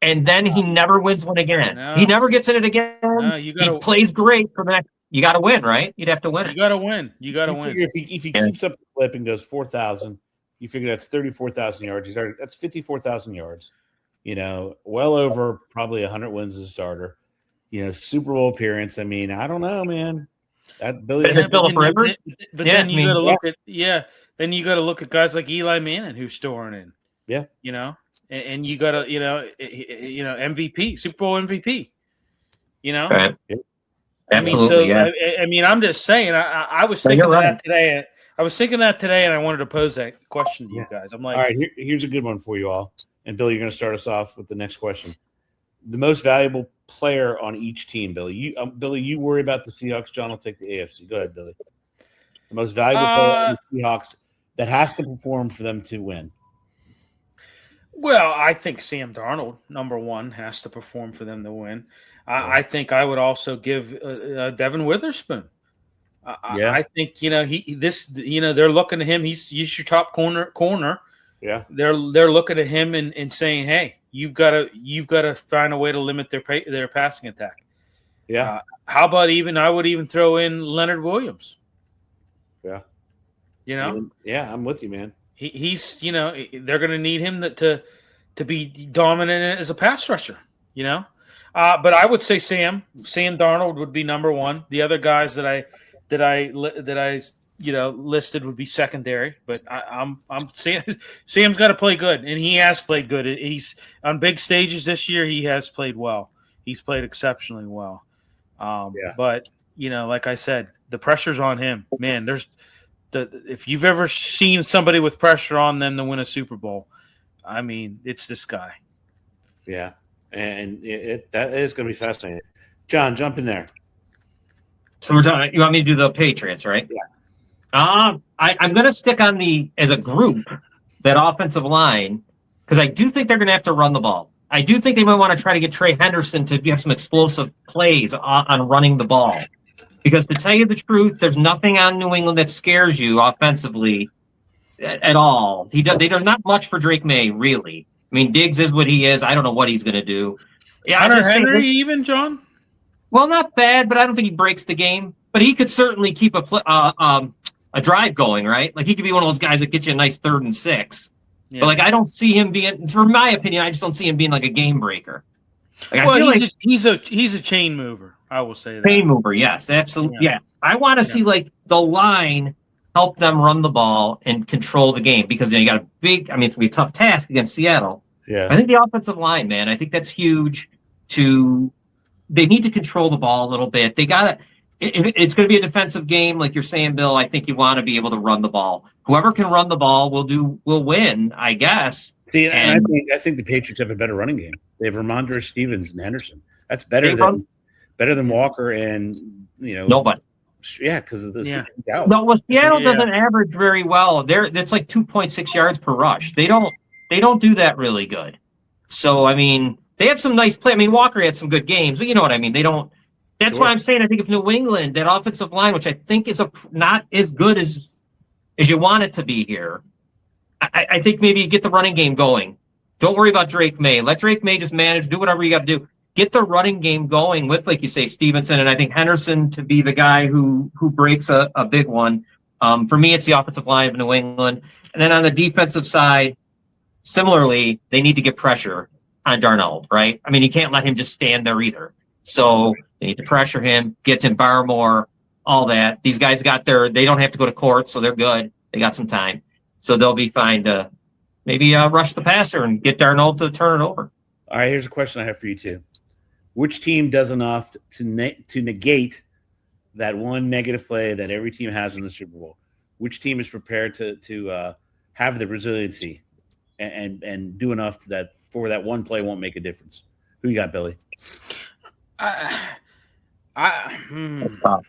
and then he never wins one again. No. He never gets in it again. No, he plays great for the next. You got to win, right? You'd have to win. You got to win. You got to win. If he keeps up the clip and goes 4,000, you figure that's 34,000 yards. That's 54,000 yards. Well over probably 100 wins as a starter. Super Bowl appearance. I mean, I don't know, man. Philip Rivers. But then you got to look at Then you got to look at guys like Eli Manning who's storing in. Yeah. And you got to MVP, Super Bowl MVP. Right. Absolutely. I mean, I'm just saying. I was thinking that today. I was thinking that today, and I wanted to pose that question to you guys. I'm like, all right, here's a good one for you all. And Bill, you're going to start us off with the next question. The most valuable player on each team, Billy. Billy, you worry about the Seahawks. John will take the AFC. Go ahead, Billy. The most valuable player on the Seahawks that has to perform for them to win. Well, I think Sam Darnold, number one, has to perform for them to win. I think I would also give Devin Witherspoon. I think they're looking at him. He's your top corner. Yeah, they're looking at him and saying, "Hey, you've got to find a way to limit their passing attack." Yeah. How about I would even throw in Leonard Williams. Yeah. Yeah, I'm with you, man. He's they're going to need him to be dominant as a pass rusher. But I would say Sam Darnold would be number one. The other guys that I listed would be secondary. But I'm Sam's got to play good, and he has played good. He's on big stages this year. He has played well. He's played exceptionally well. But like I said, the pressure's on him. Man, if you've ever seen somebody with pressure on them to win a Super Bowl, I mean, it's this guy. Yeah. And that is going to be fascinating. John, jump in there. So we're talking. You want me to do the Patriots, right? Yeah. I'm going to stick on as a group, that offensive line, because I do think they're going to have to run the ball. I do think they might want to try to get Trey Henderson to have some explosive plays on running the ball. Because to tell you the truth, there's nothing on New England that scares you offensively at all. There's not much for Drake May, really. I mean, Diggs is what he is. I don't know what he's going to do. Yeah, Hunter Henry, even, John? Well, not bad, but I don't think he breaks the game. But he could certainly keep a drive going, right? Like, he could be one of those guys that gets you a nice 3rd and 6. Yeah. But, I don't see him being, for my opinion, I just don't see him being like a game breaker. He's a chain mover. I will say that. Chain mover, yes, absolutely. Yeah. I want to see the line help them run the ball and control the game, because you got it's going to be a tough task against Seattle. Yeah. I think the offensive line, man, I think that's huge. They need to control the ball a little bit. They got to. It's going to be a defensive game, like you're saying, Bill. I think you want to be able to run the ball. Whoever can run the ball will win, I guess. See, and I think the Patriots have a better running game. They have Ramondre Stevens and Henderson. That's better than Walker and nobody. Yeah, because of this. Yeah. No, Seattle doesn't average very well. That's like 2.6 yards per rush. They don't do that really good. So I mean, they have some nice play. I mean, Walker had some good games, but you know what I mean. They don't. That's why I'm saying I think if New England, that offensive line, which I think is not as good as you want it to be here, I think maybe you get the running game going. Don't worry about Drake May. Let Drake May just manage, do whatever you got to do. Get the running game going with, like you say, Stevenson, and I think Henderson to be the guy who breaks a big one. For me, it's the offensive line of New England. And then on the defensive side, similarly, they need to get pressure on Darnold, right? I mean, you can't let him just stand there either. So they need to pressure him, get Tim Barmore, all that. These guys they don't have to go to court, so they're good. They got some time. So they'll be fine to maybe rush the passer and get Darnold to turn it over. All right, here's a question I have for you too. Which team does enough to negate that one negative play that every team has in the Super Bowl? which team is prepared to have the resiliency and do enough that one play won't make a difference. Who you got, Billy? That's tough.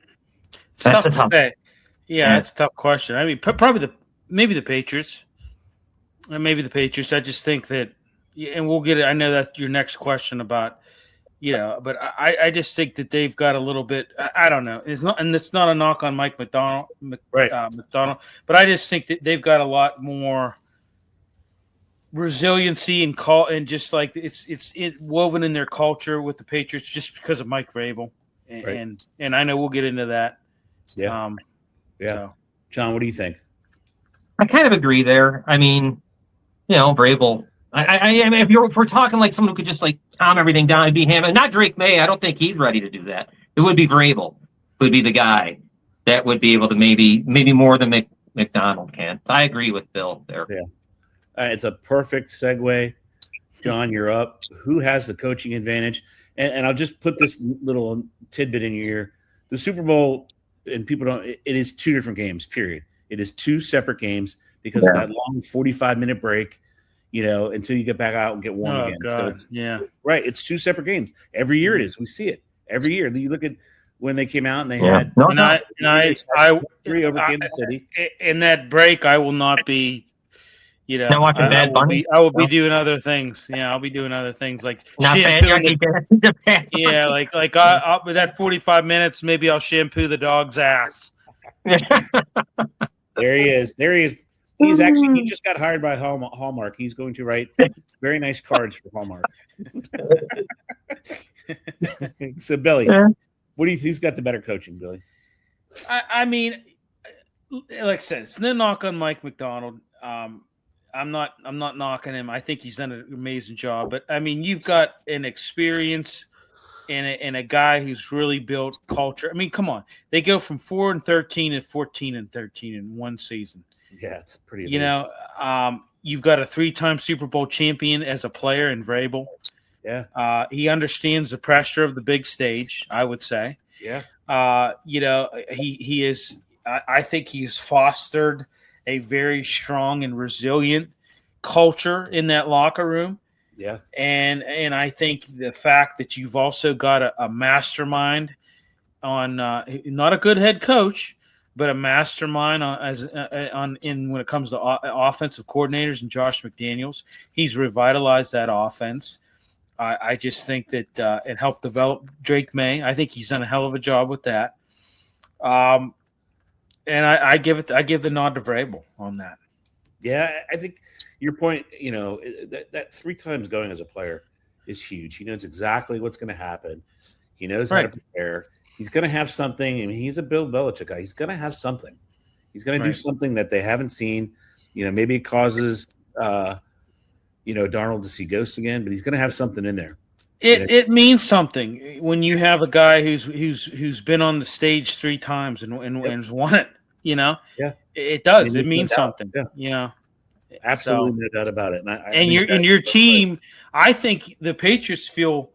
It's That's tough to tough. say. Yeah, it's a tough question. I mean, probably maybe the Patriots. Maybe the Patriots. I just think that, and we'll get it. I know that's your next question about, but I just think that they've got a little bit. I don't know. It's not a knock on Mike McDonald, McDonald, but I just think that they've got a lot more resiliency and just like it's woven in their culture with the Patriots just because of Mike Vrabel, and I know we'll get into that. Yeah. So. John, what do you think? I kind of agree there. I mean, Vrabel. I mean, if we're talking like someone who could just like calm everything down, it'd be him, and not Drake May. I don't think he's ready to do that. It would be Vrabel, would be the guy that would be able to maybe more than McDonald can. I agree with Bill there. Yeah, it's a perfect segue. John, you're up. Who has the coaching advantage? And I'll just put this little tidbit in your ear. The Super Bowl, and people don't. It is two different games. Period. It is two separate games because of that long 45-minute break. Until you get back out and get warm again. God. So it's two separate games. Every year it is. We see it every year. You look at when they came out and they had three over Kansas City. In that break, I will not be. Not watching Bad Bunny. I will be doing other things. Yeah, I'll be doing other things like not yeah, like I'll, with that 45 minutes, maybe I'll shampoo the dog's ass. There he is. He just got hired by Hallmark. He's going to write very nice cards for Hallmark. So, Billy, what do you think? Who's got the better coaching, Billy? I mean, like I said, it's no knock on Mike McDonald. I'm not knocking him. I think he's done an amazing job. But I mean, you've got an experience and a guy who's really built culture. I mean, come on, they go from 4-13 to 14-13 in one season. Yeah, it's pretty amazing. You've got a 3-time Super Bowl champion as a player in Vrabel. Yeah. He understands the pressure of the big stage, I would say. Yeah. He is I think he's fostered a very strong and resilient culture in that locker room. Yeah. And I think the fact that you've also got a mastermind on not a good head coach, but a mastermind when it comes to offensive coordinators and Josh McDaniels. He's revitalized that offense. I just think that it helped develop Drake May. I think he's done a hell of a job with that. And I give the nod to Vrabel on that. Yeah, I think your point, that 3 times going as a player is huge. He knows exactly what's going to happen. He knows how to prepare. He's going to have something. I mean, he's a Bill Belichick guy. He's going to have something. He's going to do something that they haven't seen. Maybe it causes, Darnold to see ghosts again, but he's going to have something in there. It means something when you have a guy who's been on the stage 3 times and has won it. Yeah, it does. It means something. Yeah, absolutely, no doubt about it. And your team, I think the Patriots feel.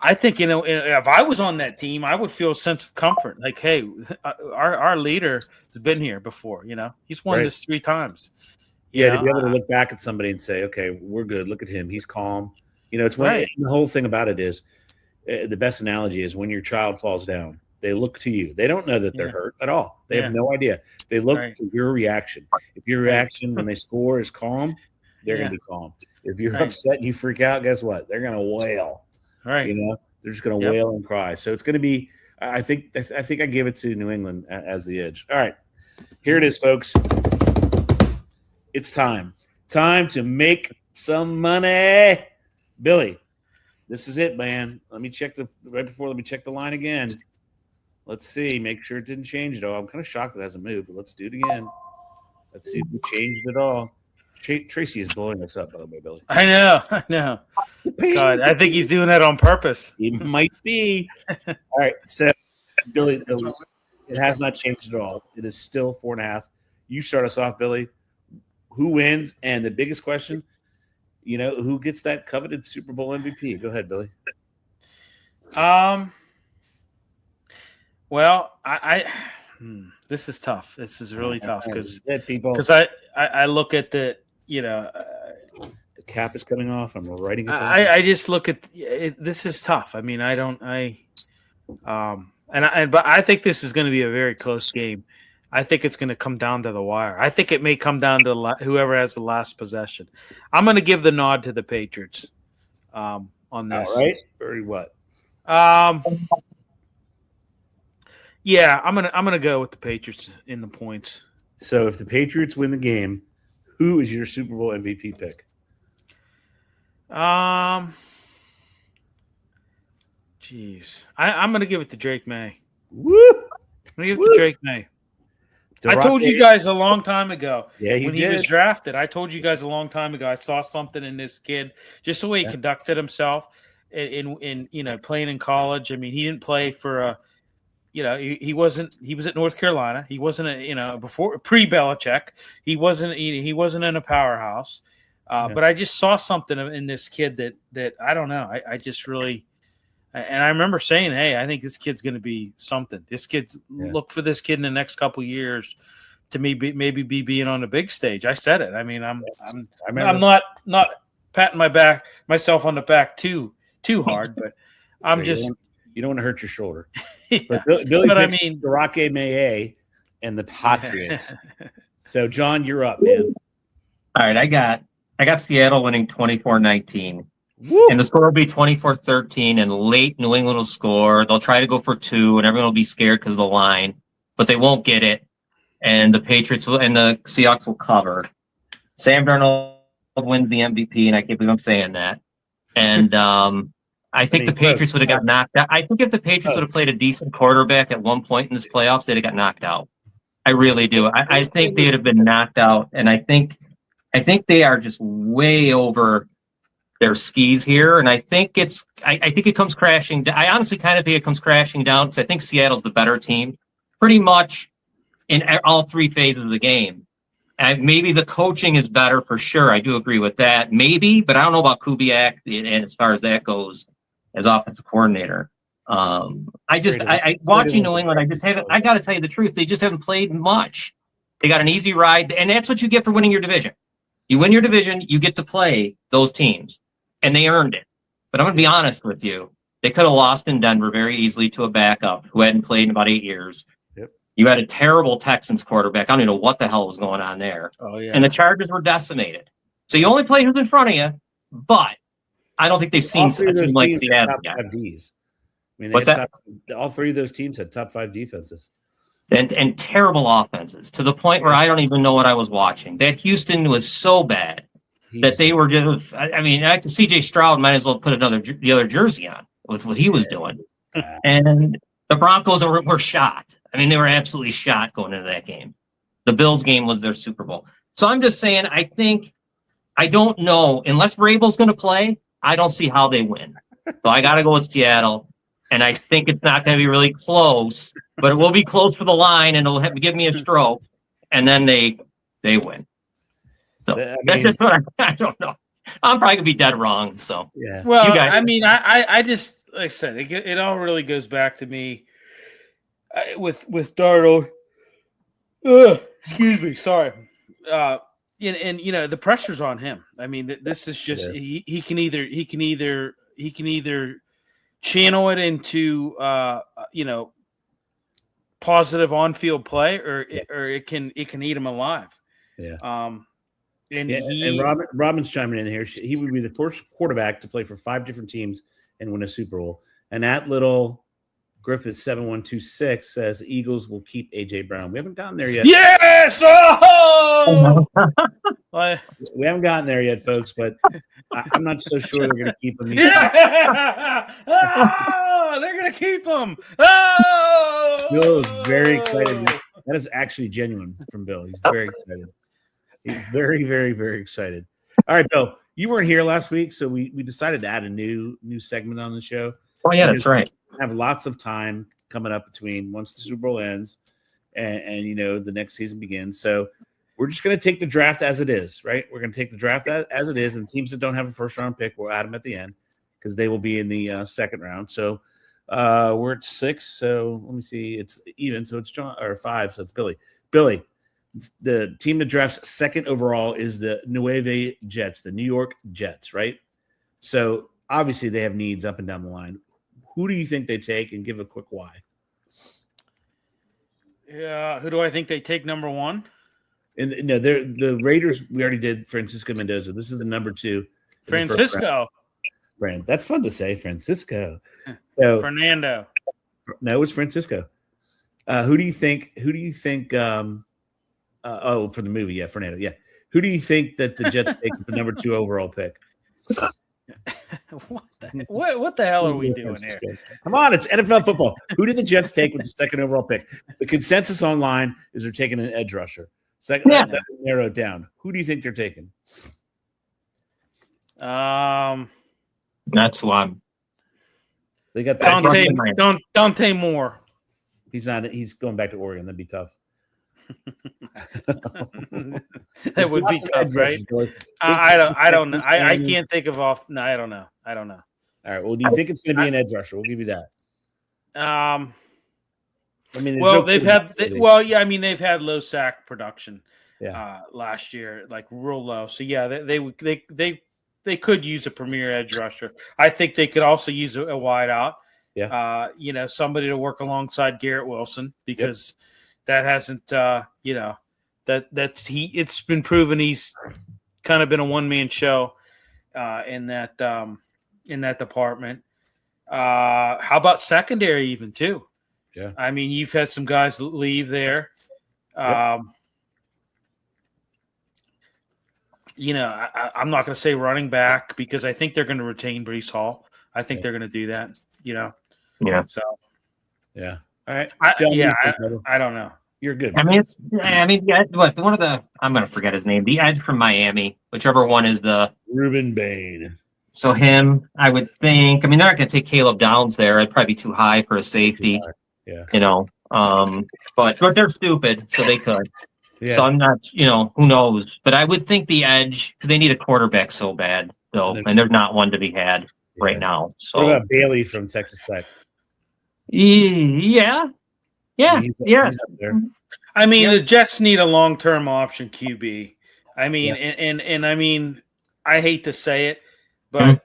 I think if I was on that team, I would feel a sense of comfort. Like, hey, our leader has been here before. He's won this 3 times. To be able to look back at somebody and say, okay, we're good. Look at him. He's calm. It's when the whole thing about it is the best analogy is when your child falls down, they look to you. They don't know that they're hurt at all. They have no idea. They look for your reaction. If your reaction when they score is calm, they're going to be calm. If you're upset and you freak out, guess what? They're going to wail. Right. They're just going to wail and cry. So it's going to be. I think I gave it to New England as the edge. All right, here it is, folks. It's time to make some money, Billy. This is it, man. Let me check the line again. Let's see. Make sure it didn't change at all. I'm kind of shocked it hasn't moved, but let's do it again. Let's see if we changed it all. Tracy is blowing us up, by the way, Billy. I know. God, I think he's doing that on purpose. He might be. All right, so Billy, it has not changed at all. It is still 4.5. You start us off, Billy. Who wins? And the biggest question, who gets that coveted Super Bowl MVP? Go ahead, Billy. Well, This is tough. This is really tough because people. Because I look at the The cap is coming off. I'm writing it down. I just look at it, this is tough. I mean but I think this is going to be a very close game. I think it's going to come down to the wire. I think it may come down to whoever has the last possession. I'm going to give the nod to the Patriots on this. All right, or what? Yeah, I'm gonna go with the Patriots in the points. So if the Patriots win the game, who is your Super Bowl MVP pick? Jeez, I'm gonna give it to Drake May. Woo! I'm gonna give it to Drake May. I told you guys a long time ago. Yeah, when he was drafted. I told you guys a long time ago. I saw something in this kid, just the way he conducted himself in playing in college. I mean, he didn't play for a. He wasn't. He was at North Carolina. He wasn't before pre-Belichick. He wasn't in a powerhouse. But I just saw something in this kid that I don't know. I just really, and I remember saying, "Hey, I think this kid's going to be something." This kid, look for this kid in the next couple of years to maybe be being on the big stage. I said it. I mean, I'm not patting myself on the back too hard, but I'm just. You don't want to hurt your shoulder. But Billy picks Roque Maye and the Patriots. So, John, you're up, man. All right, I got Seattle winning 24-19. Woo! And the score will be 24-13, and late New England will score. They'll try to go for 2, and everyone will be scared because of the line, but they won't get it. And the Patriots and the Seahawks will cover. Sam Darnold wins the MVP, and I can't believe I'm saying that. And I think the Patriots would have got knocked out. I think if the Patriots would have played a decent quarterback at one point in this playoffs, they'd have got knocked out. I really do. I think they'd have been knocked out, and I think they are just way over their skis here. And I think it comes crashing. I honestly kind of think it comes crashing down because I think Seattle's the better team, pretty much in all 3 phases of the game. And maybe the coaching is better for sure. I do agree with that. Maybe, but I don't know about Kubiak and as far as that goes as offensive coordinator. I watching New England, I got to tell you the truth. They just haven't played much. They got an easy ride, and that's what you get for winning your division. You win your division, you get to play those teams, and they earned it. But I'm going to be honest with you. They could have lost in Denver very easily to a backup who hadn't played in about 8 years. Yep. You had a terrible Texans quarterback. I don't even know what the hell was going on there. Oh, yeah. And the Chargers were decimated. So you only play who's in front of you, but I don't think they've seen a team like Seattle yet. I mean, what's that? All 3 of those teams had top 5 defenses. And terrible offenses to the point where I don't even know what I was watching. That Houston was so bad that they were just. I mean, C.J. Stroud might as well put the other jersey on with what he was doing. And the Broncos were shot. I mean, they were absolutely shot going into that game. The Bills game was their Super Bowl. So I'm just saying, I don't know unless Vrabel's going to play. I don't see how they win. So I got to go with Seattle. And I think it's not going to be really close, but it will be close for the line, and it'll give me a stroke, and then they win. So that's just what I don't know. I'm probably going to be dead wrong. So yeah. Well, I just like I said, it all really goes back to me with Darnold. Excuse me, sorry. And the pressure's on him. I mean, this is just he can either channel it into positive on-field play, or it can eat him alive. Yeah. And Robin's chiming in here. He would be the first quarterback to play for 5 different teams and win a Super Bowl. And that little Griffith 7126 says Eagles will keep AJ Brown. We haven't gotten there yet. Yes! Oh! We haven't gotten there yet, folks, but I'm not so sure they're going to keep him. Yeah! Oh, they're going to keep him. Oh! Bill is very excited. That is actually genuine from Bill. He's very excited. He's very, very, very excited. All right, Bill, you weren't here last week, so we decided to add a new segment on the show. Oh, yeah, that's right. Have lots of time coming up between once the Super Bowl ends and the next season begins. So we're just going to take the draft as it is, right? We're going to take the draft as it is, and teams that don't have a first-round pick, we'll add them at the end because they will be in the second round. So We're at 6, so let me see. It's even, so it's John, or 5, so it's Billy. Billy, the team that drafts second overall is the Nueve Jets, the New York Jets, right? So obviously they have needs up and down the line. Who do you think they take, and give a quick why? Yeah, who do I think they take number 1? And no, they're the Raiders. We already did Francisco Mendoza. This is the number 2. Francisco. Brand. That's fun to say, Francisco. So Fernando. No, it's Francisco. Who do you think? For the movie, yeah, Fernando. Yeah. Who do you think that the Jets take with the number 2 overall pick? What the hell are we doing here? Come on, it's NFL football. Who did the Jets take with the second overall pick? The consensus online is they're taking an edge rusher. Second, that narrow it down. Who do you think they're taking? That's one. They got Dante Moore. He's not. He's going back to Oregon. That'd be tough. That would be tough, right? I don't know. I can't think of off. No, I don't know. All right. Well, do you think it's going to be an edge rusher? We'll give you that. I mean, they've had low sack production. Yeah. Last year, like real low. So yeah, they could use a premier edge rusher. I think they could also use a wide out. Yeah. Somebody to work alongside Garrett Wilson, because that hasn't, it's been proven he's kind of been a one-man show in that department. How about secondary even too? Yeah. I mean, you've had some guys leave there. I'm not going to say running back, because I think they're going to retain Breece Hall. I think they're going to do that, Yeah. So. Yeah. All right. I don't know. You're good. One of the, I'm going to forget his name, the edge from Miami, whichever one is the Ruben Bain. So him, I would think, they're not going to take Caleb Downs there. It'd probably be too high for a safety. Yeah. But they're stupid, so they could. Yeah. So I'm not, who knows? But I would think the edge, because they need a quarterback so bad, though, and there's not one to be had right now. So what about Bailey from Texas Tech? Yeah. He's up there. The Jets need a long-term option QB. And I hate to say it, but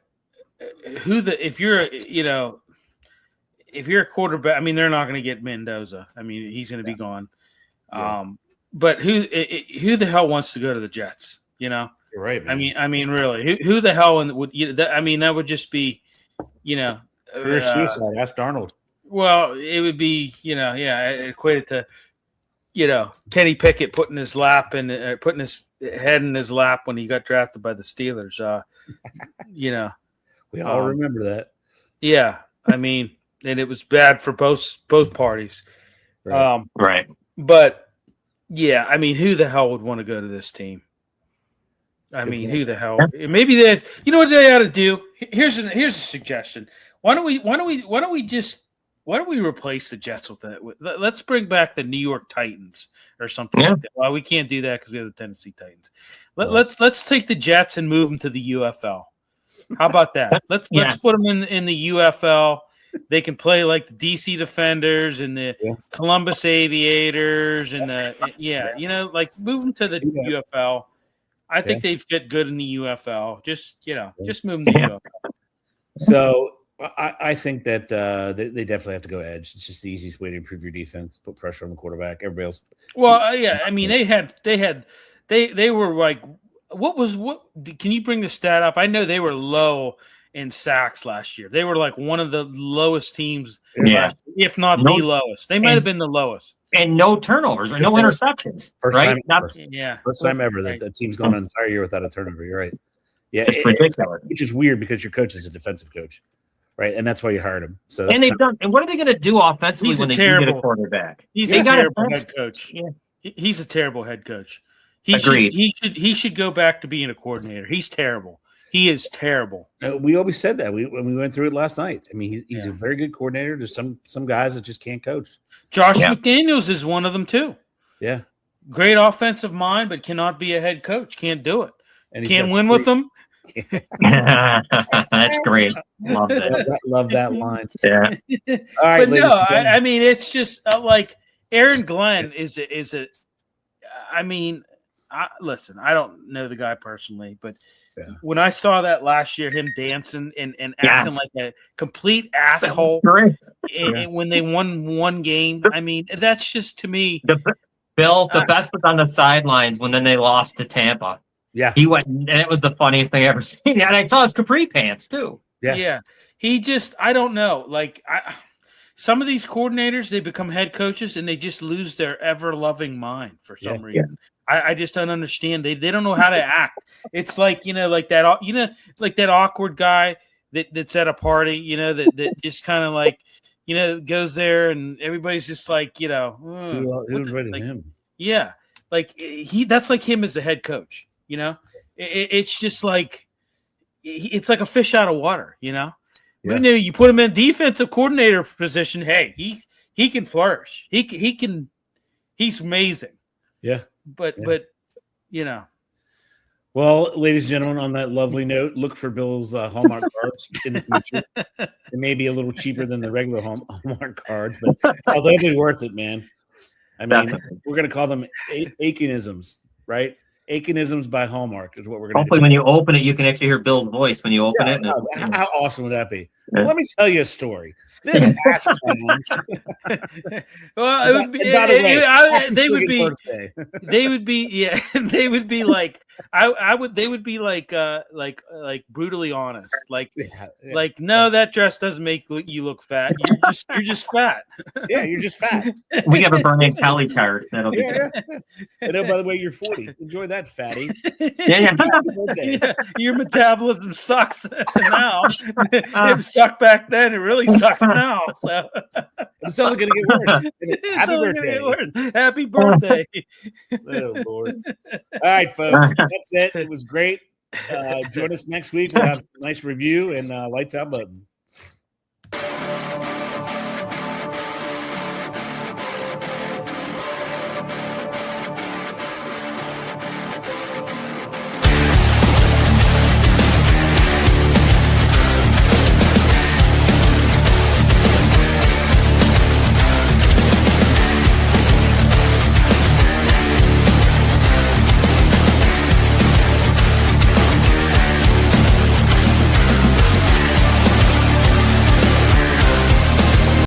if you're a quarterback, they're not going to get Mendoza. He's going to be gone. Yeah. But who the hell wants to go to the Jets? You're right, man. Really, who the hell would? That would just be, career suicide. Ask Darnold. Well, it would be, equated to, Kenny Pickett putting his head in his lap when he got drafted by the Steelers. We all remember that. Yeah, and it was bad for both parties. Right. Right. But yeah, who the hell would want to go to this team? Who the hell? Maybe they. You know what they ought to do? Here's a suggestion. Why don't we replace the Jets with that? Let's bring back the New York Titans or something like that. Well, we can't do that because we have the Tennessee Titans. Let's take the Jets and move them to the UFL. How about that? Let's put them in the UFL. They can play like the DC Defenders and the Columbus Aviators and move them to the UFL. I think they'd fit good in the UFL. Just move them to the UFL. So I think that they definitely have to go edge. It's just the easiest way to improve your defense. Put pressure on the quarterback. Everybody else. Well, they were like, what? Can you bring the stat up? I know they were low in sacks last year. They were like one of the lowest teams, if not the lowest. They might have been the lowest. And no turnovers or no interceptions. First time ever that the team's gone an entire year without a turnover. You're right. Yeah, it's ridiculous. Which is weird because your coach is a defensive coach, right? And that's why you hired him. So and they've done. And what are they going to do offensively when they do get a quarterback? He's a terrible head coach. Yeah. He's a terrible head coach. Agreed. He should go back to being a coordinator. He's terrible. He is terrible. We always said that when we went through it last night. He's a very good coordinator. There's some guys that just can't coach. Josh McDaniels is one of them too. Yeah. Great offensive mind, but cannot be a head coach. Can't do it. And can't win with them. That's great. Love that. Love that line. Yeah. All right, But ladies no, and gentlemen. I mean, it's just like Aaron Glenn is a. I mean, listen, I don't know the guy personally, but when I saw that last year, him dancing and acting like a complete asshole when they won one game, I mean, that's just to me. Bill, the best was on the sidelines when then they lost to Tampa. Yeah. He went, and it was the funniest thing I ever seen. And I saw his capri pants too. Yeah. He just, I don't know. Like, some of these coordinators, they become head coaches and they just lose their ever-loving mind for some reason. I just don't understand. They don't know how to act. It's like, like that awkward guy that's at a party, that just kind of like, goes there and everybody's just like, him. Yeah. Like that's like him as the head coach, it's just like, it's like a fish out of water, You put him in defensive coordinator position. Hey, he can flourish. He's amazing. Yeah. But Well, ladies and gentlemen, on that lovely note, look for Bill's Hallmark cards in the future. It may be a little cheaper than the regular Hallmark cards, but they'll be worth it, man. I mean, we're going to call them Aikinisms, right? Aikinisms by Hallmark is what we're going to do. Hopefully when you open it, you can actually hear Bill's voice when you open it. How awesome would that be? Yeah. Well, let me tell you a story. This ass man. Well, it would be. By the way, they would be. They would be. Yeah, they would be like. I would. They would be like brutally honest. Like, like no, that dress doesn't make you look fat. You're just fat. Yeah, you're just fat. We have a Bernie Kelly card. That'll be. Yeah. And oh, by the way, you're 40. Enjoy that, fatty. Yeah. Your metabolism sucks now. It sucked back then. It really sucks now. So it's only going to get worse. Happy birthday. Happy birthday. Oh, Lord. All right, folks. That's it. It was great. Join us next week. We'll have a nice review and lights out button.